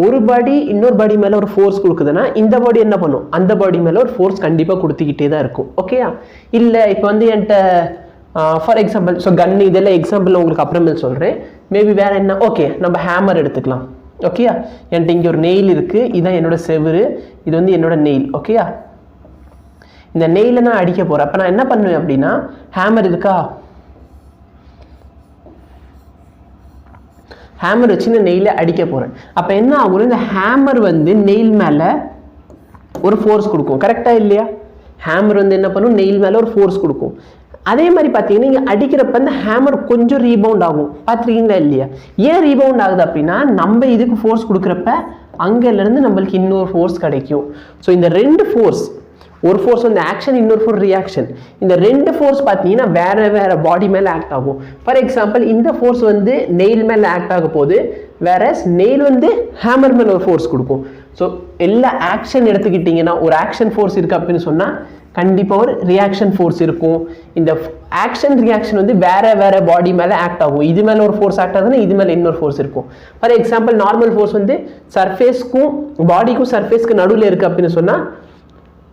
ஒரு பாடி இன்னொரு பாடி மேலே ஒரு ஃபோர்ஸ் கொடுக்குதுன்னா இந்த பாடி என்ன பண்ணும்? அந்த பாடி மேலே ஒரு ஃபோர்ஸ் கண்டிப்பாக கொடுத்துக்கிட்டே தான் இருக்கும். ஓகேயா? இல்லை இப்போ வந்து என்கிட்ட ஃபார் எக்ஸாம்பிள் கன்னு இதெல்லாம் எக்ஸாம்பிள் உங்களுக்கு அப்புறமேல் சொல்கிறேன். மேபி வேறு என்ன? ஓகே, நம்ம ஹேமர் எடுத்துக்கலாம். ஓகேயா? என்கிட்ட இங்கே ஒரு நெயில் இருக்குது, இதுதான் என்னோட செவுரு, இது வந்து என்னோட நெயில். ஓகேயா? இந்த நெயிலை நான் அடிக்க போகிறேன். அப்போ நான் என்ன பண்ணுவேன் அப்படின்னா, ஹேமர் இருக்கா, ஹேமர் வச்சு நான் நெயிலை அடிக்க போகிறேன். அப்போ என்ன ஆகும்? இந்த ஹேமர் வந்து நெயில் மேலே ஒரு ஃபோர்ஸ் கொடுக்கும். கரெக்டாக இல்லையா? ஹேமர் வந்து என்ன பண்ணும்? நெயில் மேலே ஒரு ஃபோர்ஸ் கொடுக்கும். அதே மாதிரி பார்த்தீங்கன்னா நீங்கள் அடிக்கிறப்ப இந்த ஹேமர் கொஞ்சம் ரீபவுண்ட் ஆகும். பார்த்துருக்கீங்களா இல்லையா? ஏன் ரீபவுண்ட் ஆகுது அப்படின்னா, நம்ம இதுக்கு ஃபோர்ஸ் கொடுக்குறப்ப அங்கேருந்து நம்மளுக்கு இன்னொரு ஃபோர்ஸ் கிடைக்கும். ஸோ இந்த 2 ஃபோர்ஸ், ஒரு ஃபோர்ஸ் வந்து ஆக்ஷன், இன்னொரு ஃபோர்ஸ் ரியாக்ஷன். இந்த 2 ஃபோர்ஸ் பார்த்தீங்கன்னா வேற பாடி மேலே ஆக்ட் ஆகும். ஃபார் எக்ஸாம்பிள் இந்த ஃபோர்ஸ் வந்து நெயில் மேலே ஆக்ட் ஆக போது, வேற நெயில் வந்து ஹேமர் மேலே ஒரு ஃபோர்ஸ் கொடுக்கும். ஸோ எல்லா ஆக்ஷன் எடுத்துக்கிட்டிங்கன்னா ஒரு ஆக்ஷன் ஃபோர்ஸ் இருக்குது அப்படின்னு சொன்னால் கண்டிப்பாக ஒரு ரியாக்ஷன் ஃபோர்ஸ் இருக்கும். இந்த ஆக்ஷன் ரியாக்ஷன் வந்து வேற பாடி மேலே ஆக்ட் ஆகும். இது மேலே ஒரு ஃபோர்ஸ் ஆக்ட் ஆகுதுன்னா இது மேலே இன்னொரு ஃபோர்ஸ் இருக்கும். ஃபார் எக்ஸாம்பிள் நார்மல் ஃபோர்ஸ் வந்து சர்ஃபேஸ்க்கும் பாடிக்கும் சர்ஃபேஸ்க்கு நடுவில் இருக்குது அப்படின்னு சொன்னால்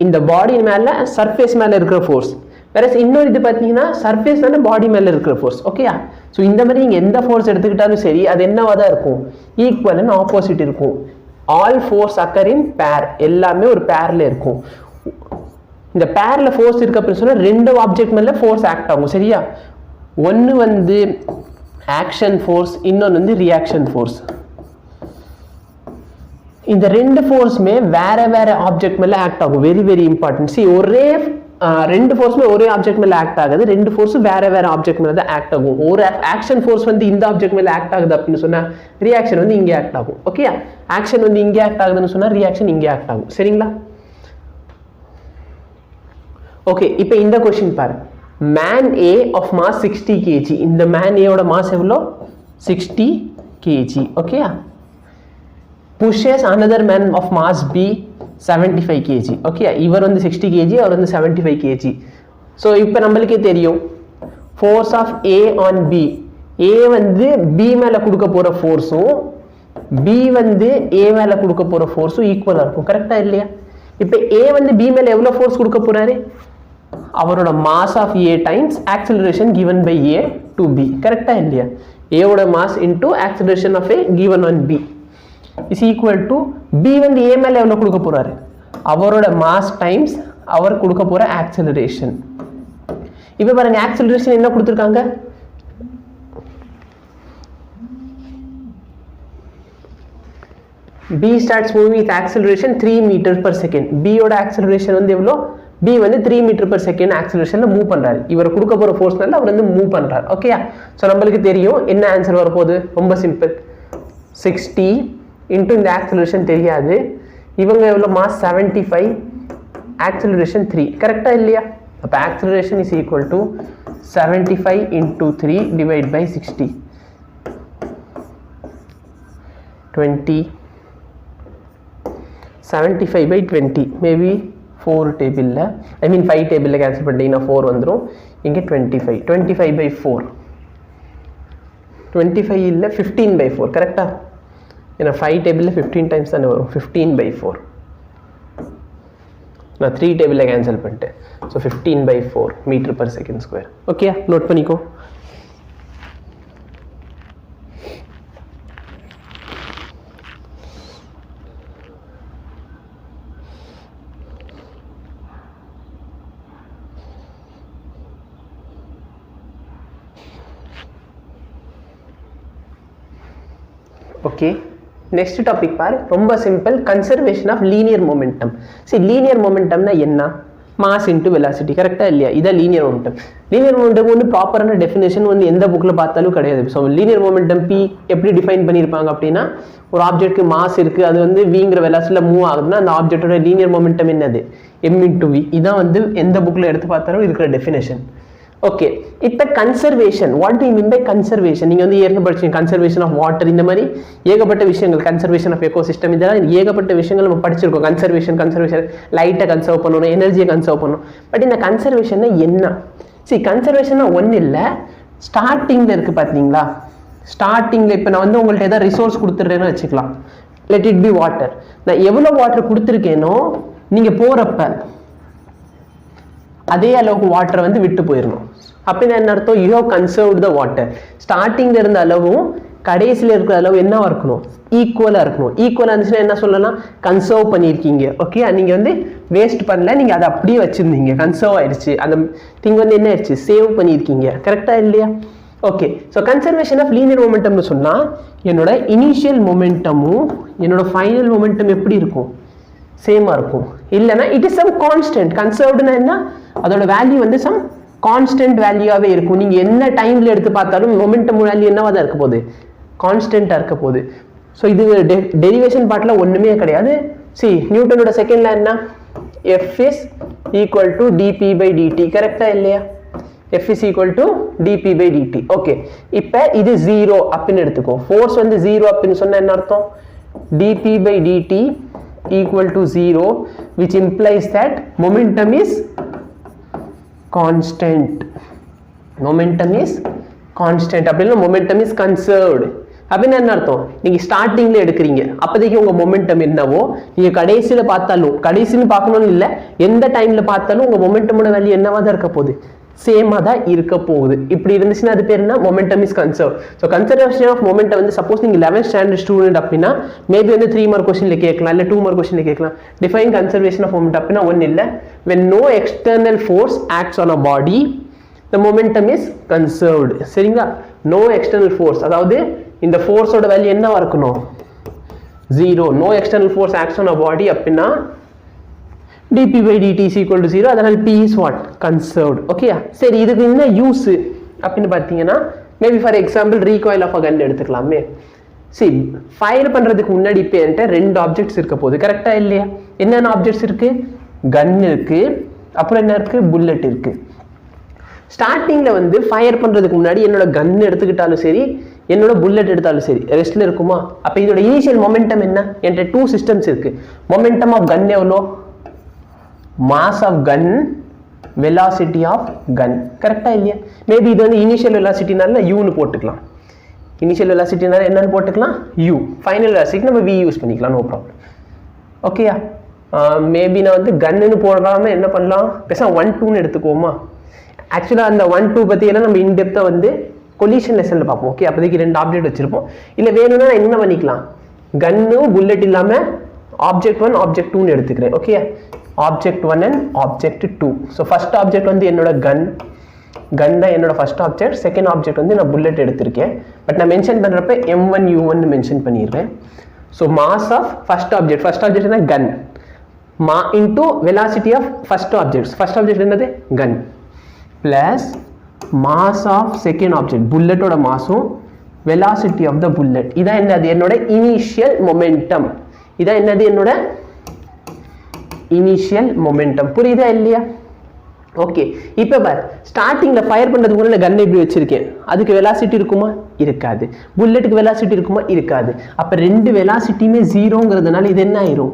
இந்த பாடி மேலே சர்ஃபேஸ் மேலே இருக்கிற ஃபோர்ஸ், வேற இன்னொரு இது பார்த்தீங்கன்னா சர்ஃபேஸ் மேலே பாடி மேலே இருக்கிற ஃபோர்ஸ். ஓகேயா? ஸோ இந்த மாதிரி நீங்கள் எந்த ஃபோர்ஸ் எடுத்துக்கிட்டாலும் சரி, அது என்னவாக தான் இருக்கும்? ஈக்குவல் அண்ட் ஆப்போசிட் இருக்கும். ஆல் ஃபோர்ஸ் அக்கர் இன் பேர், எல்லாமே ஒரு பேரில் இருக்கும். இந்த பேரில் ஃபோர்ஸ் இருக்குது அப்படின்னு சொன்னால் 2 ஆப்ஜெக்ட் மேலே ஃபோர்ஸ் ஆக்ட் ஆகும். சரியா? ஒன்று வந்து ஆக்ஷன் ஃபோர்ஸ், இன்னொன்று வந்து ரியாக்ஷன் ஃபோர்ஸ். இந்த 2 ஃபோர்ஸுமே வேற ஆப்ஜெக்ட் மேலே ஆக்ட் ஆகும். Very important. ஒரே 2 ஃபோர்ஸுமே ஒரே ஆப்ஜெக்ட் மேலே ஆக்ட் ஆகுது. 2 ஃபோர்ஸும் வேற ஆப்ஜெக்ட் மேலே தான் ஆக்ட் ஆகும். ஒரு ஆக்ஷன் ஃபோர்ஸ் வந்து இந்த ஆப்ஜெக்ட் மேலே ஆக்ட் ஆகுது அப்படின்னு சொன்னால் ரியாக்ஷன் வந்து இங்கே ஆக்ட் ஆகும். ஓகேயா? ஆக்ஷன் வந்து இங்கே ஆக்ட் ஆகுதுன்னு சொன்னால் ரியாக்ஷன் இங்கே ஆக்ட் ஆகும். சரிங்களா? ஓகே, இப்போ இந்த கொஸ்டின் பாரு. Man A of mass 60 kg. இந்த மேன் ஏவோட மாஸ் எவ்வளோ? 60 kg. ஓகேயா? pushes another man of mass B 75 kg. Okay, இவர் வந்து 60 kg, அவர் வந்து 75 kg. ஸோ இப்போ நம்மளுக்கே தெரியும் force of A on B. A வந்து பி மேலே கொடுக்க போகிற ஃபோர்ஸும் பி வந்து ஏ மேலே கொடுக்க போகிற ஃபோர்ஸும் ஈக்குவலாக இருக்கும். கரெக்டாக இல்லையா? இப்போ ஏ வந்து பி மேலே எவ்வளோ ஃபோர்ஸ் கொடுக்க போகிறாரு? அவரோட mass of A times acceleration given by A to B. கரெக்டாக இல்லையா? ஏவோட mass into acceleration of A given on B is equal to B வந்து ஏ மேலே எவ்வளோ கொடுக்க போகிறாரு? அவரோட மாஸ் டைம்ஸ் அவர் கொடுக்க போகிற ஆக்சிலரேஷன். இப்போ பாருங்க, ஆக்சிலரேஷன் என்ன கொடுத்துருக்காங்க? B starts moving with acceleration 3 meters per second. B யோட acceleration வந்து எவ்வளோ? B வந்து 3 meter per second acceleration move பண்றாரு. இவர் கொடுக்க போற ஃபோர்ஸ்னால அவர் வந்து மூவ் பண்றாரு. ஓகேயா? ஸோ நம்மளுக்கு தெரியும் என்ன ஆன்சர் வரப்போகுது. ரொம்ப சிம்பிள். 60 இன்டூ இந்த ஆக்சிலரேஷன் தெரியாது. இவங்க எவ்வளோ மாஸ்? 75, ஆக்சிலரேஷன் 3. கரெக்டாக இல்லையா? அப்போ acceleration is equal to 75 into 3 divide by 60. 20. 75 by 20. Maybe 4 டேபிளில், ஐ மீன் 5 டேபிளில் கேன்சல் பண்ணிட்டீங்கன்னா 4 வந்துடும். இங்கே 25. 25 by 4. 25 இல்லை, 15 by 4. கரெக்டாக? ஏன்னா 5 டேபிளில் 15 டைம்ஸ் தானே வரும். 15 by 4. நான் 3 டேபிளில் கேன்சல் பண்ணிட்டேன். So 15 by 4 metre per second square. Okay, note பண்ணிக்கோ. ஓகே, நெக்ஸ்ட் டாபிக் பாரு. ரொம்ப simple. Conservation of linear momentum. சரி, லீனியர் மொமெண்டம்னா என்ன? Mass into velocity. கரெக்டாக இல்லையா? இதான் லீனியர் மொமெண்டம். லீனியர் மொமெண்டம் வந்து ப்ராப்பரான டெஃபினேஷன் வந்து எந்த புக்கில் பார்த்தாலும் கிடையாது. ஸோ லீனியர் மொமெண்டம் பி எப்படி டிஃபைன் பண்ணியிருப்பாங்க அப்படின்னா, ஒரு ஆப்ஜெக்ட்டுக்கு மாஸ் இருக்குது, அது வந்து விங்கிற வெலாசிட்டியில் மூவ் ஆகுதுன்னா அந்த ஆப்ஜெக்டோட லீனியர் மொமெண்டம் என்னது? m into V. இதான் வந்து எந்த புக்கில் எடுத்து பார்த்தாலும் இருக்கிற டெஃபினேஷன். ஓகே, இப்போ conservation. What do you mean by conservation? நீங்கள் வந்து ஏற்கனவே படிச்சீங்க. கன்சர்வேஷன் ஆஃப் வாட்டர், இந்த மாதிரி ஏகப்பட்ட விஷயங்கள். கன்சர்வேஷன் ஆஃப் எக்கோசிஸ்டம், இதெல்லாம் ஏகப்பட்ட விஷயங்கள் நம்ம படிச்சிருக்கோம். கன்சர்வேஷன் லைட்டை கன்சர்வ் பண்ணணும், எனர்ஜியை கன்சர்வ் பண்ணணும். பட் இந்த கன்சர்வேஷன் என்ன? சரி கன்சர்வேஷனா ஒன்றும் இல்லை, ஸ்டார்டிங்கில் இருக்குது பார்த்தீங்களா, ஸ்டார்டிங்கில் இப்போ நான் வந்து உங்கள்கிட்ட ஏதாவது ரிசோர்ஸ் கொடுத்துட்றேன்னு வச்சுக்கலாம், லெட் இட் பி வாட்டர். நான் எவ்வளோ வாட்டர் கொடுத்துருக்கேனோ நீங்கள் போகிறப்ப அதே அளவுக்கு வாட்டரை வந்து விட்டு போயிடணும். அப்படின்னு என்ன அர்த்தம், you have conserved the water. ஸ்டார்டிங்கில் இருந்த அளவும் கடைசியில் இருக்கிற அளவு என்னவா இருக்கணும், ஈக்குவலாக இருக்கணும். ஈக்குவலாக இருந்துச்சுன்னா என்ன சொல்லலாம், கன்சர்வ் பண்ணியிருக்கீங்க. ஓகே, நீங்கள் வந்து வேஸ்ட் பண்ணல, நீங்கள் அதை அப்படியே வச்சுருந்தீங்க, கன்சர்வ் ஆயிடுச்சு, அந்த திங் வந்து என்ன ஆயிடுச்சு, சேவ் பண்ணியிருக்கீங்க. கரெக்டாக இல்லையா? Okay, so conservation of linear மொமெண்டம்னு சொன்னால் என்னோட இனிஷியல் மொமெண்டமும் என்னோட ஃபைனல் மொமெண்டம் எப்படி இருக்கும், சேமாக இருக்கும். இல்லைன்னா இட் இஸ் சம் கான்ஸ்டன்ட். கன்சர்வ்டுனா என்ன, அதோட வேல்யூ வந்து சம் கான்ஸ்டன்ட் வேல்யூவாகவே இருக்கும். நீங்கள் என்ன டைமில் எடுத்து பார்த்தாலும் மொமெண்டம் வேல்யூ என்னவா தான் இருக்க போகுது, கான்ஸ்டன்ட்டாக இருக்க போகுது. ஸோ இது டெரிவேஷன் பார்ட்டில் ஒன்றுமே கிடையாது. நியூட்டனோட செகண்ட் லா என்ன, F is equal to DP by DT. கரெக்டாக இல்லையா, F is equal to DP by DT. Okay, இப்போ இது ஜீரோ அப்படின்னு எடுத்துக்கோ, ஃபோர்ஸ் வந்து ஜீரோ அப்படின்னு சொன்னால் என்ன அர்த்தம், DP by DT equal to 0, which implies that momentum is constant. Momentum is constant. அப்படின்னா momentum is conserved. அப்படின்னு என்ன அர்த்தம், நீங்க ஸ்டார்டிங்ல எடுக்கிறீங்க, அப்போதைக்கு உங்க மொமெண்டம் என்னவோ நீங்க கடைசியில பார்த்தாலும், கடைசின்னு பார்க்கணும்னு இல்லை, எந்த டைம்ல பார்த்தாலும் உங்க மொமெண்டமோட வேல்யூ என்னவா தான் இருக்க போகுது, சேமா தான் இருக்க போகுது. இப்படி இருந்துச்சுன்னா அது பேர் என்ன, momentum is conserve. So conservation of momentum வந்து சப்போஸ் நீங்கள் 11th ஸ்டாண்டர்ட் ஸ்டூடெண்ட் அப்படின்னா மேபி வந்து 3 மார்க் கொஸ்டின்ல கேட்கலாம், இல்லை 2 மார்க் கொஸ்டின்ல கேட்கலாம். டிஃபைன் கன்சர்வேஷன் ஆஃப் மொமெண்ட் அப்படின்னா ஒன்றும் இல்லை, when no external force acts on a body the momentum is conserved. சரிங்களா, no external force, அதாவது இந்த ஃபோர்ஸோட வேல்யூ என்னவா இருக்கணும், 0. no external force acts on a body அப்படின்னா dp by dt is equal to 0. அதனால் p is what, conserved. ஓகேயா, சரி இதுக்கு என்ன யூஸ் அப்படின்னு பார்த்தீங்கன்னா maybe for example recoil of a gun எடுத்துக்கலாமே. சரி, ஃபயர் பண்ணுறதுக்கு முன்னாடி இப்போ என்கிட்ட 2 ஆப்ஜெக்ட்ஸ் இருக்க போகுது. கரெக்டாக இல்லையா, என்னென்ன ஆப்ஜெக்ட்ஸ் இருக்கு, கன் இருக்கு, அப்புறம் என்ன இருக்கு, புல்லட் இருக்கு. ஸ்டார்டிங்கில் வந்து ஃபயர் பண்ணுறதுக்கு முன்னாடி என்னோட கன் எடுத்துக்கிட்டாலும் சரி, என்னோட புல்லட் எடுத்தாலும் சரி, ரெஸ்ட்ல இருக்குமா. அப்போ இதோட இனிஷியல் மொமெண்டம் என்ன, என்கிட்ட 2 சிஸ்டம்ஸ் இருக்கு. மொமெண்டம் ஆஃப் கன் எவ்வளோ, mass of gun, velocity of gun. கரெக்டா இல்லையா, மேபி இது வந்து இனிஷியல் வெலாசிட்டினால யூன்னு போட்டுக்கலாம், இனிஷியல் வெலாசிட்டினால என்னன்னு போட்டுக்கலாம், யூ. ஃபைனல் வெலாசிட்டி நம்ம வி யூஸ் பண்ணிக்கலாம், நோ ப்ராப்ளம். ஓகேயா, மேபி நான் வந்து கன்னு போடாம என்ன பண்ணலாம், பேசாம 1 2ன்னு எடுத்துக்கோமா. ஆக்சுவலாக அந்த 1 2 பற்றி எல்லாம் நம்ம இன்டெப்த்தாக வந்து கொலிஷன் லெசனில் பார்ப்போம். ஓகே, அப்போதைக்கு 2 ஆப்ஜெக்ட் வச்சிருப்போம். இல்லை வேணும்னா என்ன பண்ணிக்கலாம், கன்னும் புல்லட் இல்லாமல் ஆப்ஜெக்ட் 1 ஆப்ஜெக்ட் 2ன்னு எடுத்துக்கிறேன். Okay, object 1 and object 2. So first object வந்து என்னோட கன் தான் என்னோட ஃபர்ஸ்ட் ஆப்ஜெக்ட். செகண்ட் ஆப்ஜெக்ட் வந்து நான் புல்லட் எடுத்திருக்கேன். பட் நான் மென்ஷன் பண்ணுறப்ப m1 u1 மென்ஷன் பண்ணிடுறேன். So mass of first object என்ன, gun, into velocity of first object என்னது, gun, plus mass of second object புல்லட்டோட மாஸும் வெலாசிட்டி ஆஃப் த புல்லட். இதான் என்னது, என்னோட இனிஷியல் மொமெண்டம். இதான் என்னது, என்னோட இனிஷியல் மொமெண்டம். புரியுதா இல்லையா? ஓகே, இப்போ பார், ஸ்டார்டிங்கில் ஃபயர் பண்ணுறதுக்கு முன்னாடி கன் இப்படி வச்சிருக்கேன், அதுக்கு வெலாசிட்டி இருக்குமா, இருக்காது. புல்லட்டுக்கு வெலாசிட்டி இருக்குமா, இருக்காது. அப்போ 2 வெலாசிட்டியுமே 0ங்கிறதுனால இது என்ன ஆயிரும்,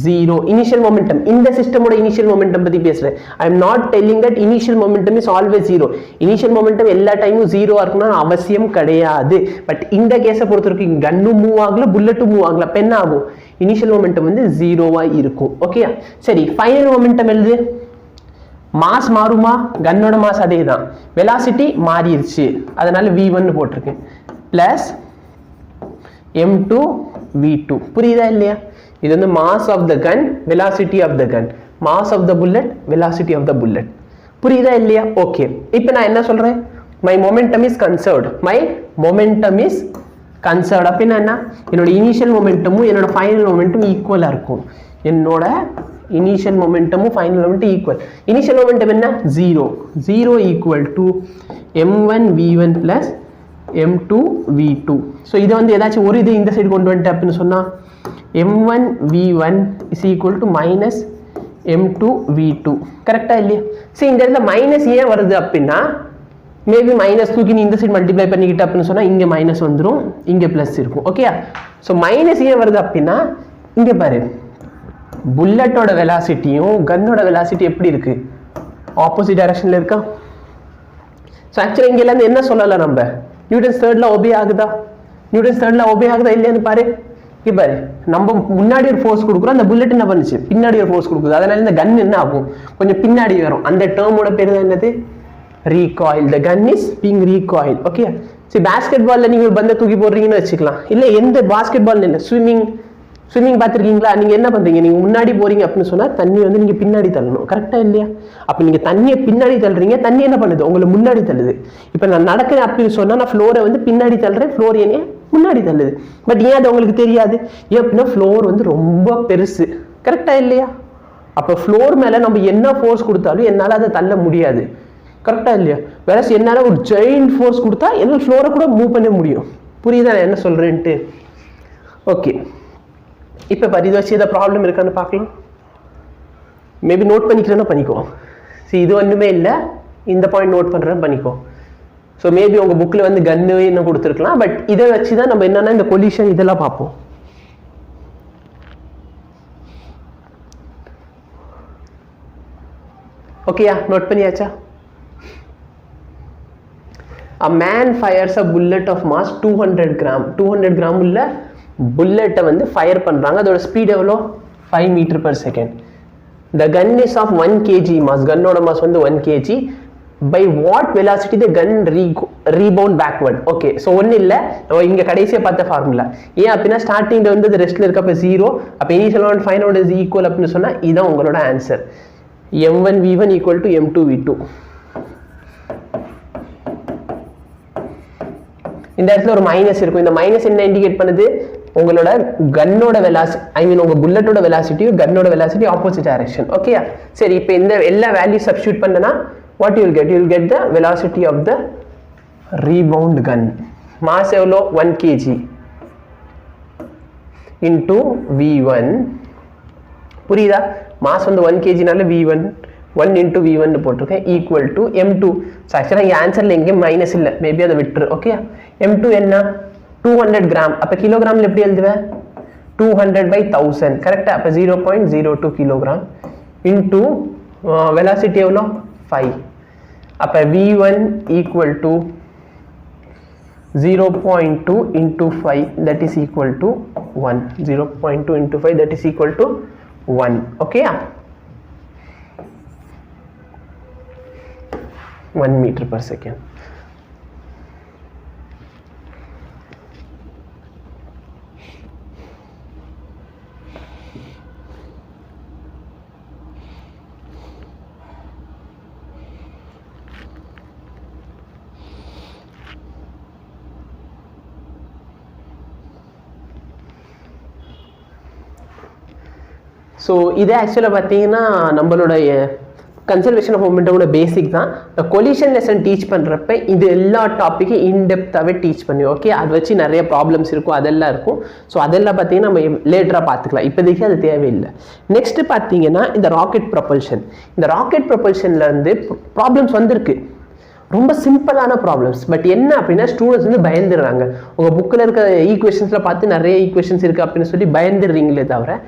0. இனிஷியல் மொமெண்டம், இந்த சிஸ்டமோட இனிஷியல் மொமெண்டம் பற்றி பேசுகிறேன். I am not telling that initial momentum is always 0. Initial momentum எல்லா டைமும் 0 இருக்கணும்னு அவசியம் கிடையாது. பட் இந்த கேஸை பொறுத்த வரைக்கும் கன்னும் மூவ் ஆகல, புல்லட்டும் மூவ் ஆகல, அப்போ என்ன ஆகும், இனிஷியல் மொமெண்டம் வந்து 0வா இருக்கும். ஓகே, சரி, ஃபைனல் மொமெண்டம் எழுது. மாஸ் மாறுமா, கன்னோட மாஸ் அதே தான், வெலாசிட்டி மாறிடுச்சு, அதனால v1 போட்டிருக்கேன், பிளஸ் m2 v2. புரியுதா இல்லையா? இது வந்து mass of the gun, velocity of the gun, mass of the bullet, velocity of the bullet. புரியுதா இல்லையா? ஓகே, இப்போ நான் என்ன சொல்றேன், மை மொமெண்டம் இஸ் கன்சர்வ்ட். அப்படின்னா என்ன, என்னோட இனிஷியல் மொமெண்டமும் என்னோட ஃபைனல் மொமெண்ட்டும் ஈக்குவலாக இருக்கும். என்னோட இனிஷியல் மொமெண்டமும் ஃபைனல் மொமெண்ட்டும் ஈக்குவல். இனிஷியல் மொமெண்டம் என்ன, 0 equal to m1 v1 plus m2 v2. So இதை வந்து ஏதாச்சும் ஒரு இது இந்த சைடு கொண்டு வந்துட்டு அப்படின்னு சொன்னால் m1 v1 is equal to minus m2 v2. கரெக்டாக இல்லையா? சரி, இந்த இடத்துல மைனஸ் ஏன் வருது அப்படின்னா மேபி மைனஸ் தூக்கி நீ இந்த சைடு மல்டிப்ளை பண்ணிக்கிட்ட அப்படின்னு சொன்னால் இங்கே மைனஸ் வந்துடும், இங்கே ப்ளஸ் இருக்கும். ஓகே, ஸோ மைனஸ் ஏன் வருது அப்படின்னா இங்கே பாரு, புல்லட்டோட வெலாசிட்டியும் கன்னோட வெலாசிட்டி எப்படி இருக்கு, ஆப்போசிட் டைரக்ஷனில் இருக்கா. ஸோ ஆக்சுவலாக இங்கேருந்து என்ன சொல்லலாம் நம்ம, நியூட்டன்ஸ் தேர்ட் லா ஒபே ஆகுதா, நியூட்டன்ஸ் தேர்ட் லா ஒபே ஆகுதா இல்லையான்னு பாரு. பாரு, நம்ம முன்னாடி ஒரு ஃபோர்ஸ் கொடுக்குறோம், அந்த புல்லட் என்ன பண்ணுச்சு பின்னாடி ஒரு ஃபோர்ஸ் கொடுக்குது, அதனால இந்த கன் என்ன ஆகும் கொஞ்சம் பின்னாடி வரும். அந்த டேர்மோட பேர் தான் என்னது, recoil. The gun is being recoil. Okay, சரி பேஸ்கெட் பால்ல நீங்க ஒரு பந்தை தூக்கி போடுறீங்கன்னு வச்சுக்கலாம், இல்ல எந்த பாஸ்கெட் பால் இல்லை, ஸ்விம்மிங் பார்த்துருக்கீங்களா, நீங்க என்ன பண்றீங்க, நீங்க முன்னாடி போறீங்க அப்படின்னு சொன்னா தண்ணி வந்து நீங்க பின்னாடி தள்ளணும், கரெக்டா இல்லையா? அப்ப நீங்க தண்ணியை பின்னாடி தள்ளுறீங்க, தண்ணி என்ன பண்ணுது உங்களை முன்னாடி தள்ளுது. இப்ப நான் நடக்கிறேன் அப்படின்னு சொன்னா நான் ஃப்ளோரை வந்து பின்னாடி தள்ளுறேன், ஃப்ளோர் என்னைய முன்னாடி தள்ளுது. பட் ஏன் அது உங்களுக்கு தெரியாது, ஏன் அப்படின்னா ஃப்ளோர் வந்து ரொம்ப பெருசு, கரெக்டா இல்லையா? அப்ப ஃப்ளோர் மேல நம்ம என்ன ஃபோர்ஸ் கொடுத்தாலும் என்னால அதை தள்ள முடியாது, கரெக்டா இல்லையா? வேற என்னால ஒரு ஜெயிண்ட் ஃபோர்ஸ் கொடுத்தா என்னால ஃப்ளோரை கூட மூவ் பண்ண முடியும். புரியுதா நான் என்ன சொல்றேன்ட்டு? ஓகே, இப்போ பாரு, இது வச்சு ஏதாவது ப்ராப்ளம் இருக்கான்னு பார்க்கலாம். மேபி நோட் பண்ணிக்கிறேன்னா பண்ணிக்கோ. சரி, இது ஒன்றுமே இல்லை, இந்த பாயிண்ட் நோட் பண்ணுறேன்னு பண்ணிக்கோ. ஸோ மேபி உங்கள் புக்கில் வந்து கன்னு இன்னும் கொடுத்துருக்கலாம், பட் இதை வச்சு தான் நம்ம என்னன்னா இந்த கொலிஷன் இதெல்லாம் பார்ப்போம். ஓகேயா, நோட் பண்ணியாச்சா? A man fires a bullet of mass 200 gram. 200 gram உள்ள புல்லட்டை வந்து ஃபயர் பண்ணுறாங்க, அதோட ஸ்பீட் எவ்வளோ 5 metre per second. The gun is of 1 kg mass. கன்னோட மாஸ் வந்து 1 kg. By what velocity the gun rebound backward? Okay, so ஒன்றும் இல்லை, இங்கே கடைசியாக பார்த்த ஃபார்முலா. ஏன் அப்படின்னா ஸ்டார்டிங்கில் வந்து அது ரெஸ்ட்டில் இருக்க, அப்போ 0, அப்போ initial one fine out is equal அப்படின்னு சொன்னால் இதுதான் உங்களோட answer. m1v1 equal to m2v2. இந்த இடத்துல ஒரு மைனஸ் இருக்கும், இந்த மைனஸ் என்ன இண்டிகேட் பண்ணுது, உங்களோட கன்னோட வெலாசிட்டி, ஐ மீன் உங்க புல்லட்டோட வெலாசிட்டியும் கன்னோட வெலாசிட்டி ஆப்போசிட் டைரக்ஷன். ஓகே, சரி, இப்போ இந்த எல்லா வேல்யூ சப்ஸ்டிட்யூட் பண்ணனா what you will get, you will get the velocity of the rebound gun. mass எவ்வளோ 1 kg into v1. புரியுதா? மாஸ் வந்து 1 kg நால v1 1 into v1 போட்டிருக்கேன் ஈக்குவல் டு m2. ஆக்சுவலாக இங்கே ஆன்சரில் எங்கேயும் மைனஸ் இல்லை, மேபி அதை விட்டுரு. ஓகே, m2 என்ன 200 கிராம், அப்போ கிலோகிராமில் எப்படி எழுதுவேன் 200/1000, கரெக்டாக? அப்போ 0.02 கிலோகிராம் இன்டூ வெலாசிட்டி எவ்வளோ 5. அப்போ v1 equal to 0.2 into 5 that is equal to 1. 0.2 into 5 that is equal to 1. Okay, 1 meter per second. So இது ஆக்சுவலாக பார்த்தீங்கன்னா நம்மளுடைய கன்சர்வேஷன் ஆஃப் மொமெண்டமோட பேசிக் தான். இந்த கொலிஷன் லெசன் டீச் பண்ணுறப்ப இது எல்லா டாப்பிக்கும் இன்டெப்த்தாகவே டீச் பண்ணி, ஓகே, அதை வச்சு நிறைய ப்ராப்ளம்ஸ் இருக்கும், அதெல்லாம் இருக்கும். ஸோ அதெல்லாம் பார்த்தீங்கன்னா நம்ம லேட்டராக பார்த்துக்கலாம், இப்போதைக்கு அது தேவையில்லை. நெக்ஸ்ட் பார்த்தீங்கன்னா இந்த ராக்கெட் ப்ரொபல்ஷன். இந்த ராக்கெட் ப்ரொபல்ஷன்லேருந்து ப்ராப்ளம்ஸ் வந்திருக்கு, ரொம்ப சிம்பிளான ப்ராப்ளம்ஸ். பட் என்ன அப்படின்னா ஸ்டூடெண்ட்ஸ் வந்து பயந்துடுறாங்க. உங்கள் புக்கில் இருக்க ஈக்குவேஷன்ஸில் பார்த்து நிறைய ஈக்குவேஷன்ஸ் இருக்குது அப்படின்னு சொல்லி பயந்துடுறீங்களே தவிர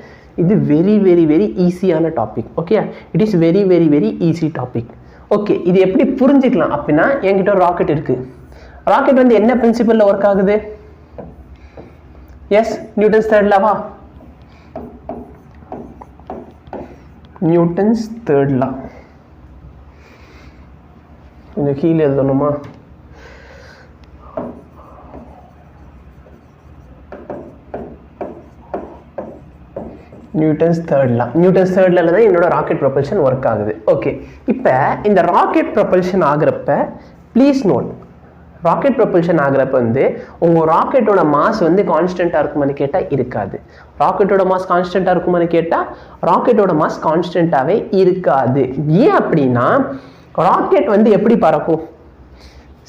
இது வெரி வெரி வெரி ஈஸியான topic. Okay, it is very very very easy topic. Okay, இது எப்படி புரிஞ்சுக்கலாம் அப்படின்னா என்கிட்ட ஒரு ராக்கெட் இருக்கு. ராக்கெட் வந்து என்ன பிரின்சிபல்ல ஒர்க் ஆகுது? எஸ், நியூட்டன்ஸ் தேர்ட் லாவா? Newton's third law. கொஞ்சம் கீழே எழுதணுமா? Newton's third law. Newton's third லால தான் என்னோட ராக்கெட் ப்ரொபல்ஷன் ஒர்க் ஆகுது. ஓகே, இப்போ இந்த ராக்கெட் ப்ரொபல்ஷன் ஆகிறப்ப ப்ளீஸ் நோட், ராக்கெட் ப்ரொபல்ஷன் ஆகிறப்ப வந்து உங்கள் ராக்கெட்டோட மாஸ் வந்து கான்ஸ்டண்ட்டாக இருக்குமான்னு கேட்டால் இருக்காது. ராக்கெட்டோட மாஸ் கான்ஸ்டண்ட்டாக இருக்குமான்னு கேட்டால் ராக்கெட்டோட மாஸ் கான்ஸ்டண்ட்டாகவே இருக்காது. ஏன் அப்படின்னா ராக்கெட் வந்து எப்படி பறக்கும்?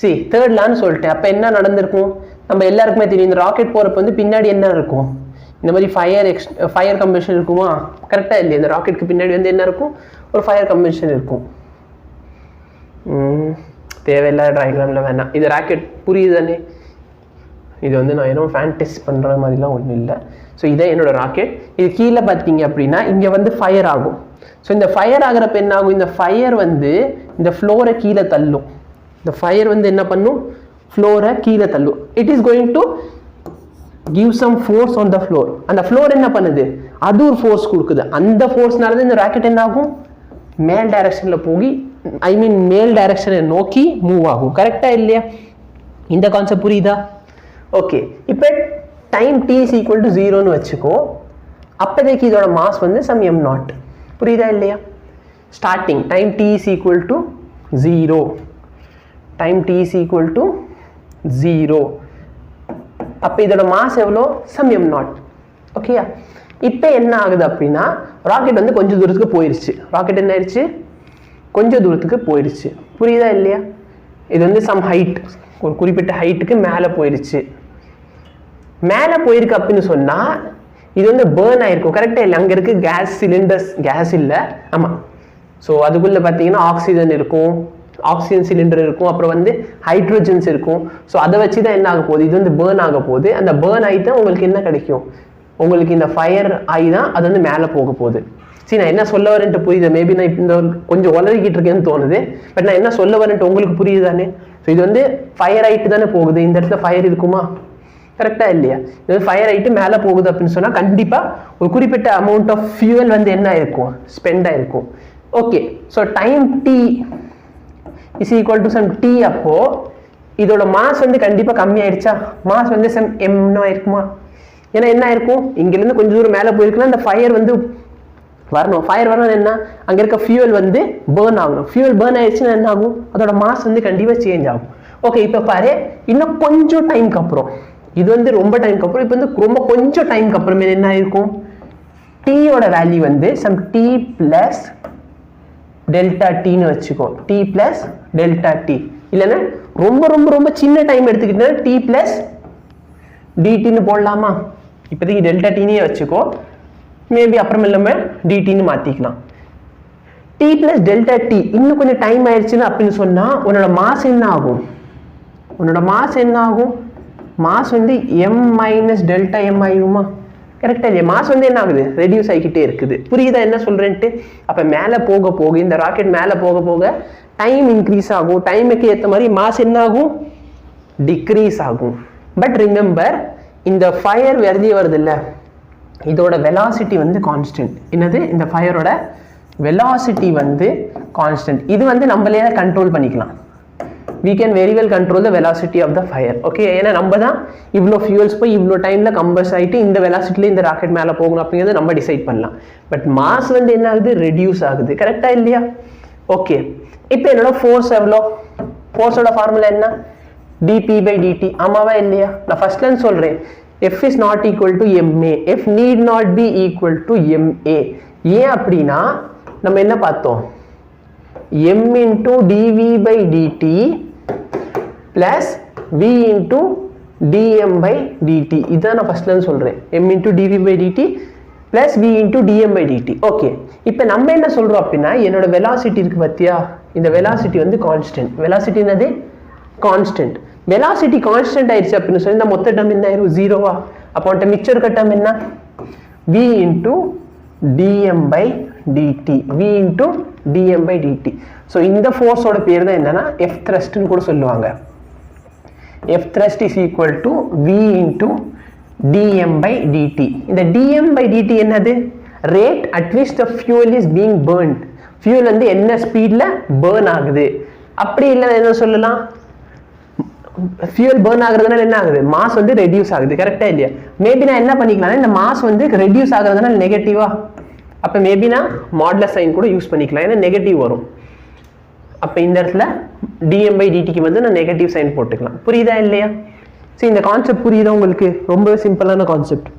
சரி, தேர்ட் லான்னு சொல்லிட்டேன். அப்போ என்ன நடந்திருக்கும்? நம்ம எல்லாருக்குமே தெரியும், இந்த ராக்கெட் போகிறப்ப வந்து பின்னாடி என்ன இருக்கும்? இந்த மாதிரி ஃபயர் கம்பஷன் இருக்குமா? கரெக்டாக இல்லையா? இந்த ராக்கெட்டுக்கு பின்னாடி வந்து என்ன இருக்கும்? ஒரு ஃபயர் கம்பஷன் இருக்கும். தேவையில்லாத டயக்ராமில் வேணாம், இது ராக்கெட் புரியுது தானே? இது வந்து நான் ஏதோ ஃபேன் டெஸ்ட் பண்ணுற மாதிரிலாம் ஒன்றும் இல்லை. ஸோ இதான் என்னோட ராக்கெட். இது கீழே பார்த்தீங்க அப்படின்னா இங்கே வந்து ஃபயர் ஆகும். ஸோ இந்த ஃபயர் ஆகிறப்ப என்ன ஆகும்? இந்த ஃபயர் வந்து இந்த ஃப்ளோரை கீழே தள்ளும். இந்த ஃபயர் வந்து என்ன பண்ணும், ஃப்ளோரை கீழே தள்ளும். It is going to give some force on the floor. அந்த ஃப்ளோர் என்ன பண்ணுது, அது ஒரு ஃபோர்ஸ் கொடுக்குது. அந்த ஃபோர்ஸ்னால இந்த ராக்கெட் என்ன ஆகும், மேல் டைரக்ஷன்ல போய் மேல் டைரக்ஷனை நோக்கி மூவ் ஆகும். கரெக்டா இல்லையா? இந்த கான்செப்ட் புரியுதா? ஓகே, இப்போ time t is equal to 0ன்னு வச்சுக்கோ. அப்போதைக்கு இதோட மாஸ் வந்து சம் m0. புரியுதா இல்லையா? Starting time t is equal to 0, time t is equal to 0. அப்போ இதோட மாஸ் எவ்வளோ, சம் m0. ஓகேயா? இப்போ என்ன ஆகுது அப்படின்னா, ராக்கெட் வந்து கொஞ்சம் தூரத்துக்கு போயிடுச்சு. ராக்கெட் என்ன ஆயிடுச்சு, கொஞ்சம் தூரத்துக்கு போயிடுச்சு. புரியுதா இல்லையா? இது வந்து சம் ஹைட், ஒரு குறிப்பிட்ட ஹைட்டுக்கு மேலே போயிடுச்சு. மேலே போயிருக்கு அப்படின்னு சொன்னால் இது வந்து பேர்ன் ஆயிருக்கும். கரெக்டாக இல்லை? அங்கே இருக்கு கேஸ் சிலிண்டர்ஸ், கேஸ் இல்லை, ஆமாம். ஸோ அதுக்குள்ளே பார்த்தீங்கன்னா ஆக்சிஜன் இருக்கும், ஆக்சிஜன் சிலிண்டர் இருக்கும், அப்புறம் வந்து ஹைட்ரோஜன்ஸ் இருக்கும். ஸோ அதை வச்சு தான் என்ன ஆக போகுது, இது வந்து பேர்ன் ஆக போகுது. அந்த பேர்ன் ஆகி தான் உங்களுக்கு என்ன கிடைக்கும், உங்களுக்கு இந்த ஃபயர் ஆகி தான் அது வந்து மேலே போக போகுது. சரி, நான் என்ன சொல்ல வரேன்ட்டு புரியுது? மேபி நான் இந்த கொஞ்சம் உளறிக்கிட்டு இருக்கேன்னு தோணுது, பட் நான் என்ன சொல்ல வரேன்ட்டு உங்களுக்கு புரியுது தானே? ஸோ இது வந்து ஃபயர் ஆகிட்டு தானே போகுது. இந்த இடத்துல ஃபயர் இருக்குமா, கரெக்டாக இல்லையா? இது வந்து ஃபயர் ஆகிட்டு மேலே போகுது அப்படின்னு சொன்னால் கண்டிப்பாக ஒரு குறிப்பிட்ட அமௌண்ட் ஆஃப் ஃபியூவல் வந்து என்ன ஆயிருக்கும், ஸ்பெண்ட் ஆயிருக்கும். Okay, so time T is equal to some T. அப்போ இதோட மாஸ் வந்து கண்டிப்பாக கம்மியாயிடுச்சா, மாஸ் வந்து சம் எம்னோ ஆயிருக்குமா? ஏன்னா என்ன ஆயிருக்கும், இங்கிருந்து கொஞ்சம் தூரம் மேலே போயிருக்கலாம், இந்த ஃபயர் வந்து வரணும். ஃபயர் வரணும் என்ன, அங்கே இருக்க ஃபியூவல் வந்து பேர்ன் ஆகணும். ஃபியூவல் பேர்ன் ஆயிடுச்சுன்னா என்ன ஆகும், அதோட மாஸ் வந்து கண்டிப்பாக சேஞ்ச் ஆகும். ஓகே, இப்போ பாரு, இன்னும் கொஞ்சம் டைமுக்கு அப்புறம், இது வந்து ரொம்ப டைமுக்கு அப்புறம், இப்போ வந்து ரொம்ப கொஞ்சம் டைமுக்கு அப்புறமே என்ன ஆயிருக்கும், டீயோட வேல்யூ வந்து சம் டி பிளஸ் டெல்டா டின்னு வச்சுக்கோ. டி பிளஸ் டெல்டா டி, இல்லைன்னா ரொம்ப ரொம்ப ரொம்ப சின்ன டைம் எடுத்துக்கிட்டா டி பிளஸ் டிடின்னு போடலாமா? இப்போதைக்கு டெல்டா டினே வச்சுக்கோ, மேபி அப்புறம் இல்லாமல் டிடின்னு மாற்றிக்கலாம். டி பிளஸ் டெல்டா டி இன்னும் கொஞ்சம் டைம் ஆயிடுச்சுன்னு அப்படின்னு சொன்னால் உன்னோட மாஸ் என்ன ஆகும், உன்னோட மாஸ் என்ன ஆகும், மாஸ் வந்து எம் மைனஸ் டெல்டா எம் ஆகுமா? கரெக்டாக இல்லையா? மாஸ் வந்து என்ன ஆகுது, ரெடியூஸ் ஆகிக்கிட்டே இருக்குது. புரியுதா என்ன சொல்கிறேன்ட்டு? அப்போ மேலே போக போக, இந்த ராக்கெட் மேலே போக போக டைம் இன்க்ரீஸ் ஆகும். டைமுக்கு ஏற்ற மாதிரி மாஸ் என்ன ஆகும், டிக்ரீஸ் ஆகும். பட் ரிமெம்பர், இந்த ஃபயர் வெளியே வருது இல்லை, இதோட வெலாசிட்டி வந்து கான்ஸ்டன்ட். என்னது, இந்த ஃபயரோட வெலாசிட்டி வந்து கான்ஸ்டன்ட். இது வந்து நம்மளே கண்ட்ரோல் பண்ணிக்கலாம். we can very well control the velocity of the fire. Okay, ஏன்னா நம்ம தான் இவ்வளோ ஃபியூல்ஸ் போய் இவ்வளோ டைமில் கம்பஸ் ஆகிட்டு இந்த வெலாசிட்டியில் இந்த ராக்கெட் மேலே போகணும் அப்படிங்கிறது நம்ம டிசைட் பண்ணலாம். பட் மாஸ் வந்து என்ன ஆகுது, ரெடியூஸ் ஆகுது. கரெக்டாக இல்லையா? ஓகே, இப்போ என்னோட ஃபோர்ஸ் எவ்வளோ, ஃபோர்ஸோட ஃபார்முலா என்ன, டிபி பை டிடி. ஆமாவா இல்லையா? நான் ஃபர்ஸ்ட்லேருந்து சொல்கிறேன், F is not equal to MA, F need not be equal to MA. ஏன் அப்படின்னா நம்ம என்ன பார்த்தோம், m into dv by dt plus v into dm by dt. இதான் நான் ஃபர்ஸ்ட்லேருந்து சொல்கிறேன், m into dv by dt plus v into dm by dt. Okay, இப்போ நம்ம என்ன சொல்கிறோம் அப்படின்னா, என்னோட வெலாசிட்டி இருக்குது பார்த்தியா, இந்த வெலாசிட்டி வந்து கான்ஸ்டன்ட். வெலாசிட்டி என்னது, கான்ஸ்டன்ட். வெலாசிட்டி கான்ஸ்டன்ட் ஆயிடுச்சு அப்படின்னு சொல்லி இந்த மொத்த டம் என்ன ஆயிரும், ஜீரோவா? அப்போ வந்துட்டு மிச்சம் இருக்க டம் என்ன, v into dm by dt, v into dm by dt. So இந்த ஃபோர்ஸோட பேர் தான் என்னன்னா எஃப் த்ரஸ்ட்னு கூட சொல்லுவாங்க. F thrust is equal to v into dm by dt. இந்த dm by dt என்னது, rate at which the fuel is being burnt. Fuel வந்து என்ன ஸ்பீடில் பேர்ன் ஆகுது. அப்படி இல்லை என்ன சொல்லலாம், ஃபியூல் பேர்ன் ஆகுறதுனால என்ன ஆகுது, மாஸ் வந்து ரெடியூஸ் ஆகுது. கரெக்டாக இல்லையா? மேபி நான் என்ன பண்ணிக்கலாம், இந்த மாஸ் வந்து ரெடியூஸ் ஆகுறதுனால நெகட்டிவா, அப்போ மேபி நான் மாடுலஸ் சைன் கூட யூஸ் பண்ணிக்கலாம், ஏன்னா நெகட்டிவ் வரும். அப்போ இந்த இடத்துல டிஎம் பை டிடிக்கு வந்து நான் நெகட்டிவ் சைன் போட்டுக்கலாம். புரியுதா இல்லையா? சரி, இந்த கான்செப்ட் புரியுதா உங்களுக்கு? ரொம்ப சிம்பிளான கான்செப்ட்.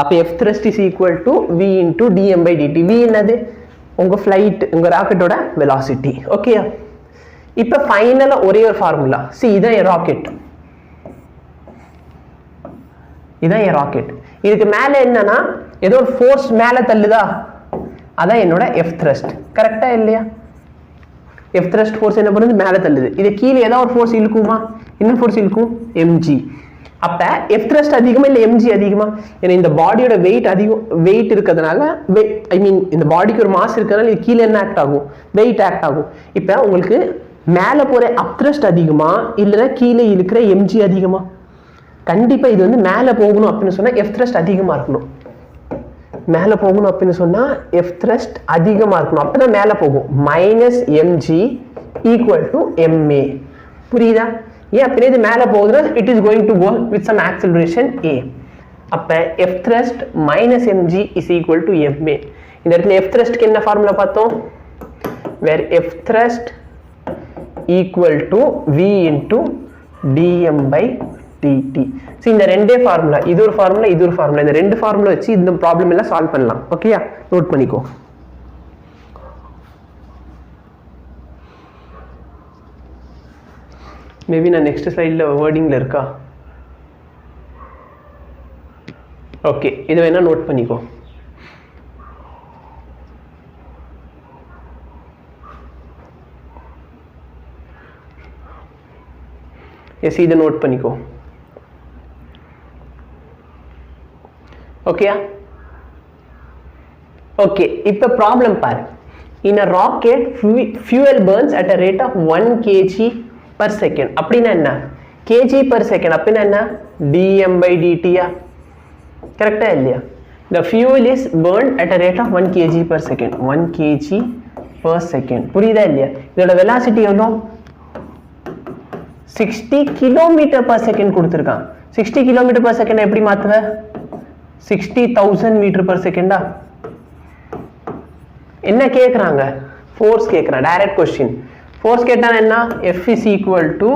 அப்போ F thrust is equal to V into DM by DT. V என்னது, உங்கள் ஃப்ளைட், உங்கள் ராக்கெட்டோட வெலாசிட்டி. ஓகேயா? இப்போ ஃபைனலாக ஒரே ஒரு ஃபார்முலா. சி, இதான் என் ராக்கெட், இதான் என் ராக்கெட். இதுக்கு மேலே என்னன்னா ஏதோ ஒரு ஃபோர்ஸ் மேலே தள்ளுதா, அதான் என்னோட எஃப் த்ரஸ்ட். கரெக்டா இல்லையா? எஃப் த்ரஸ்ட் ஃபோர்ஸ் என்ன பண்ணுது, மேலே தள்ளுது. இது கீழே ஏதாவது ஒரு ஃபோர்ஸ் இழுக்குமா, இன்னும் ஃபோர்ஸ் இழுக்கும், எம்ஜி. அப்போ எஃப் த்ரஸ்ட் அதிகமா இல்லை எம்ஜி அதிகமா? ஏன்னா இந்த பாடியோட வெயிட் அதிகம், வெயிட் இருக்கிறதுனால, ஐ மீன் இந்த பாடிக்கு ஒரு மாஸ் இருக்கிறதுனால இது கீழே என்ன ஆக்ட் ஆகும், வெயிட் ஆக்ட் ஆகும். இப்போ உங்களுக்கு மேலே போகிற அப்த்ரஸ்ட் அதிகமா இல்லைன்னா கீழே இருக்கிற எம்ஜி அதிகமா? கண்டிப்பாக இது வந்து மேலே போகணும் அப்படின்னு சொன்னால் எஃப் த்ரஸ்ட் அதிகமாக இருக்கணும். மேலே போகணும் அப்படின்னு சொன்னால் எஃப் த்ரஸ்ட் அதிகமாக இருக்கணும். அப்போ தான் மேலே போகும். -mg equal to MA. புரியுதா? ஏன் அப்படியே இது மேலே போகுதுன்னா it is going to go with some acceleration A. அப்போ F thrust -mg is equal to MA. இந்த இடத்துல எஃப் த்ரஸ்ட்க்கு என்ன ஃபார்முலா பார்த்தோம்? Where F thrust equal to v into dm by dt. So இந்த ரெண்டே ஃபார்முலா, இது ஒரு ஃபார்முலா, இது ஒரு ஃபார்முலா, இந்த ரெண்டு ஃபார்முலா வச்சு இந்த ப்ராப்ளம் எல்லாம் சால்வ் பண்ணலாம். ஓகேயா? நோட் பண்ணிக்கோ. மேபி நான் நெக்ஸ்ட் ஸ்லைடில் வேர்டிங்கில் இருக்கா? ஓகே, இது வேணா நோட் பண்ணிக்கோ. எஸ், இதை நோட் பண்ணிக்கோ. ஓகேயா? ஓகே, இப்போ ப்ராப்ளம் பாரு. In a rocket, fuel burns at a rate of 1 kg per second. அப்படின்னா என்ன? kg per second அப்படின்னா என்ன? dm by dt. கரெக்டா இல்லையா? The fuel is burned at a rate of 1 kg per second. 1 kg per second. புரியுதா இல்லையா? இதோட velocity எவ்வளோ? 60 km per second கொடுத்துருக்கான். 60 km per second எப்படி மாற்றுவ? 60,000 மீட்டர் per second. என்ன கேட்குறாங்க? ஃபோர்ஸ் கேட்குறான். Direct question. ஃபோர்ஸ் கேட்டால் என்ன? F is equal to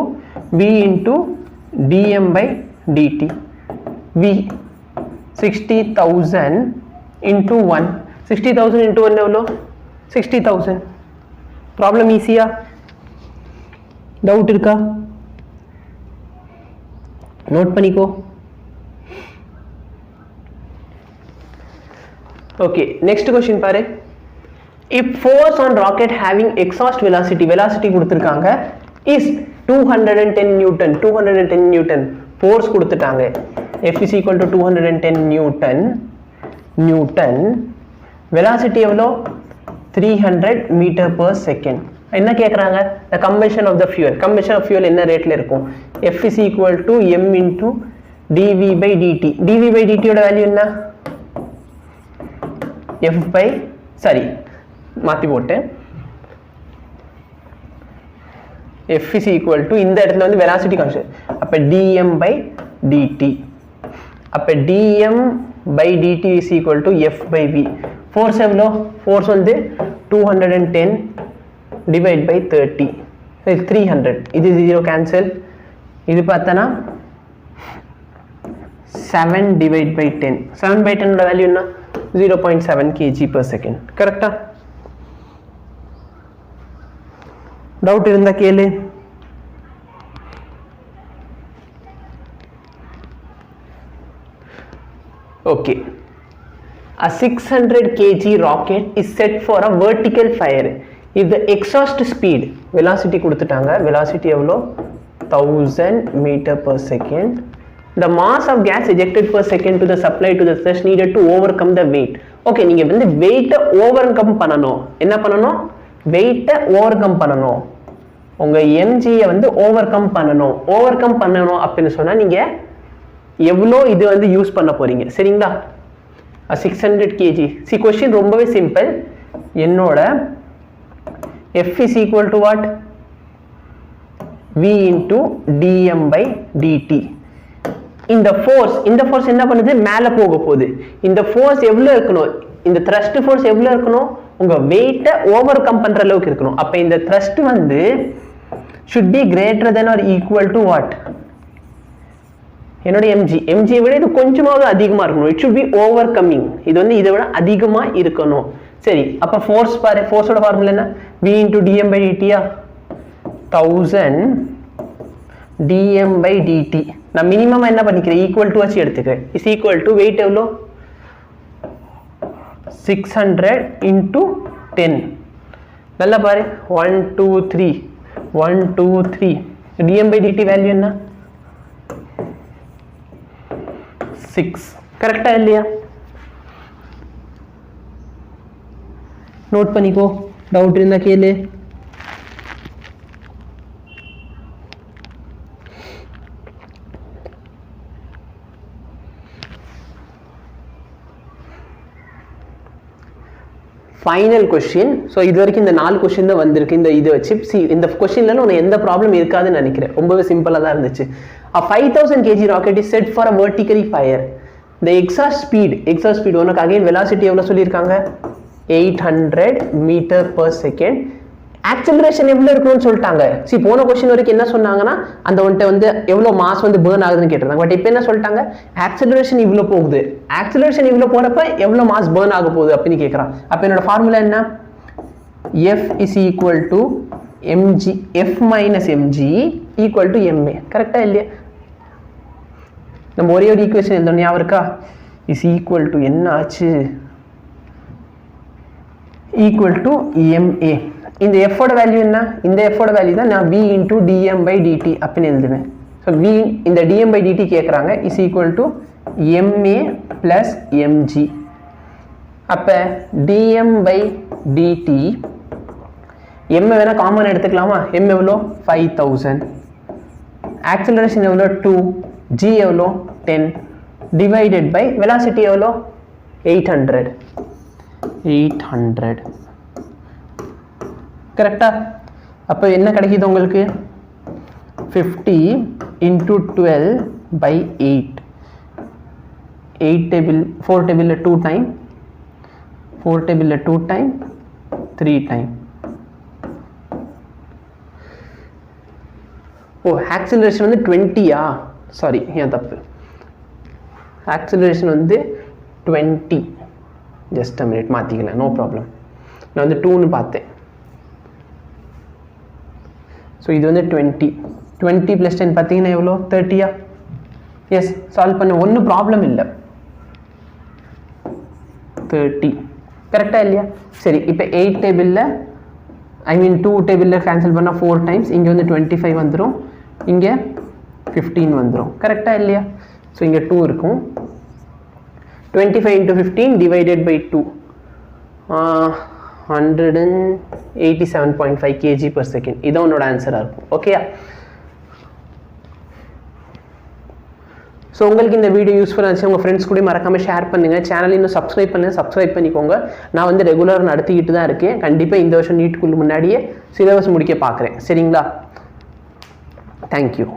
V into dm by dt. V 60,000 into 1. 60,000 into 1 எவ்வளோ? 60,000. ப்ராப்ளம் ஈஸியா? டவுட் இருக்கா? நோட் பண்ணிக்கோ. ஓகே, நெக்ஸ்ட் கொஸ்டின் பாரு. If force on rocket having exhaust velocity கொடுத்திருக்காங்க is 210 Newton. 210 Newton force கொடுத்துட்டாங்க. F is equal to 210 Newton. velocity எவ்வளோ? 300 meter per second. என்ன கேட்குறாங்க? the combustion of the fuel. combustion of fuel என்ன ரேட்ல இருக்கும்? F is equal to m into dv by dt. dv by dt யோட value என்ன? F by மாற்றி போட்டேன். F is equal to இந்த இடத்துல வந்து velocity constant. அப்போ dm by dt. அப்போ dm by dt is equal to F by v. force எவ்வளோ? force வந்து 210 divide by 30. 300. இது 0 cancel. இது பார்த்தனா 7 divide by 10. 7 by 10 ஓட வேல்யூ என்ன? 0.7 kg per second. கரெக்டா? டவுட் இருந்தா கேளு. Okay, a 600 kg rocket is set for a vertical fire if the exhaust speed velocity கொடுத்துட்டாங்க. velocity எவ்வளோ? 1000 meter per second. the mass of gas ejected per second to the supply to the thrust needed to overcome the weight. Okay, நீங்க வந்து வெயிட்டை overcome பண்ணணும். என்ன பண்ணணும்? வெயிட்டை overcome பண்ணணும். உங்க எம்ஜியை வந்து ஓவர்கம் பண்ணணும். ஓவர்கம் பண்ணணும் அப்படின்னு சொன்னா நீங்க எவ்வளோ இது வந்து யூஸ் பண்ண போறீங்க? சரிங்களா? 600 kg. சி கொஸ்டின் ரொம்பவே சிம்பிள். என்னோட F is equal to what? V into dm by dt. இந்த ஃபோர்ஸ் என்ன பண்ணுது? மேலே போக போகுது. இந்த ஃபோர்ஸ் எவ்வளோ இருக்கணும்? இந்த த்ரஸ்ட் ஃபோர்ஸ் எவ்வளோ இருக்கணும்? உங்க வெயிட்டை ஓவர் கம் பண்ற அளவுக்கு இருக்கணும். அப்போ இந்த த்ரஸ்ட் வந்து should be greater than or equal to what? என்னோட mg விட இது கொஞ்சமாவது அதிகமா இருக்கணும். it should be overcoming. இது வந்து இதை விட அதிகமா இருக்கணும். சரி, அப்ப ஃபோர்ஸ் பாரு. ஃபோர்ஸோட ஃபார்முலா என்ன? v into dm by dt. 1000 dm by dt. நான் மினிமம் என்ன பண்ணிக்கிறேன்? ஈக்குவல் டு வச்சு எடுத்துக்கிறேன். இஸ் ஈக்குவல் டு வெயிட் எவ்வளோ? 600 into 10. நல்லா பாரு. 1 2 3 1 2 3. dm by dt வேல்யூ என்ன? 6. கரெக்டா இல்லையா? நோட் பண்ணிக்கோ. டவுட் இருந்தா கேளு. Final question. ஸோ இது வரைக்கும் இந்த 4 கொஸ்டின் தான் வந்திருக்கு இந்த இதை வச்சு. இந்த கொஸ்டின்ல உனக்கு எந்த ப்ராப்ளம் இருக்காதுன்னு நினைக்கிறேன். ரொம்பவே சிம்பிளாக தான் இருந்துச்சு. A 5000 kg rocket is set for a vertically fire. The exhaust speed உனக்கு அகைன் வெலாசிட்டி எவ்வளோ சொல்லியிருக்காங்க, 800 meter per second. ஆக்சலரேஷன் எவ்வளோ இருக்கணும்னு சொல்லிட்டாங்க. சரி, போன கொஸ்டின் வரைக்கும் என்ன சொன்னாங்கன்னா அந்த வந்துட்டு வந்து எவ்வளோ மாஸ் வந்து பேர்ன் ஆகுதுன்னு கேட்டிருந்தாங்க. பட் இப்போ என்ன சொல்லிட்டாங்க, ஆக்சலரேஷன் இவ்வளோ போகுது. ஆக்சலரேஷன் இவ்வளோ போகிறப்ப எவ்வளோ மாஸ் பேர்ன் ஆக போகுது அப்படின்னு கேட்குறான். அப்போ என்னோட ஃபார்முலா என்ன, F is equal to mg, F minus mg equal to ma. கரெக்டாக இல்லையா? நம்ம ஒரே ஒரு ஈக்குவேஷன் எழுதணும், ஞாபகம் இருக்கா? இஸ் ஈக்குவல் டு என்ன ஆச்சு, ஈக்குவல் டு ma. இந்த எஃபோட வேல்யூ என்ன, இந்த எஃபோட வேல்யூ தான் நான் v into dm by dt அப்படின்னு எழுதுவேன். ஸோ v இந்த dm பை dt கேட்குறாங்க, is equal to ma plus mg. அப்போ dm பை dt m வேணால் காமன் எடுத்துக்கலாமா? m எவ்வளோ 5000, ஆக்சலரேஷன் எவ்வளோ 2, g எவ்வளோ 10, டிவைடட் பை வெலாசிட்டி எவ்வளோ 800. கரெக்டா? அப்போ என்ன கிடைக்குது உங்களுக்கு, 50 into 12 by 8. 8 டேபிள் 4 டேபிளில் 2 டைம், 4 டேபிளில் 2 டைம், 3 டைம். ஓ, ஆக்சிலரேஷன் வந்து 20யா? சாரி, ஏன் தப்பு, ஆக்சிலரேஷன் வந்து 20. ஜஸ்ட் அ மினிட், மாற்றிக்கலாம், நோ ப்ராப்ளம். நான் வந்து 2ன்னு பார்த்தேன். ஸோ இது வந்து 20 + 10 பார்த்தீங்கன்னா எவ்வளோ, 30யா? எஸ், சால்வ் பண்ண ஒன்றும் ப்ராப்ளம் இல்லை, 30. கரெக்டாக இல்லையா? சரி, இப்போ 8 டேபிளில் I mean 2 டேபிளில் கேன்சல் பண்ணால் 4 டைம்ஸ், இங்கே வந்து 25 வந்துடும், இங்கே 15 வந்துடும். கரெக்டாக இல்லையா? ஸோ இங்கே 2 இருக்கும். 25 into 15 divided by 2, 187.5 kg per second. இதான் உன்னோட ஆன்சராக இருக்கும். ஓகேயா? ஸோ உங்களுக்கு இந்த வீடியோ யூஸ்ஃபுல்லாக இருந்துச்சு, உங்கள் ஃப்ரெண்ட்ஸ் கூட மறக்காமல் ஷேர் பண்ணுங்கள். சேனல் இன்னும் சப்ஸ்கிரைப் பண்ணிக்கோங்க. நான் வந்து ரெகுலராக நடத்திக்கிட்டு தான் இருக்கேன். கண்டிப்பாக இந்த வருஷம் நீட்டுக்குள்ள முன்னாடியே சிலபஸ் முடிக்க பார்க்குறேன். சரிங்களா? தேங்க்யூ.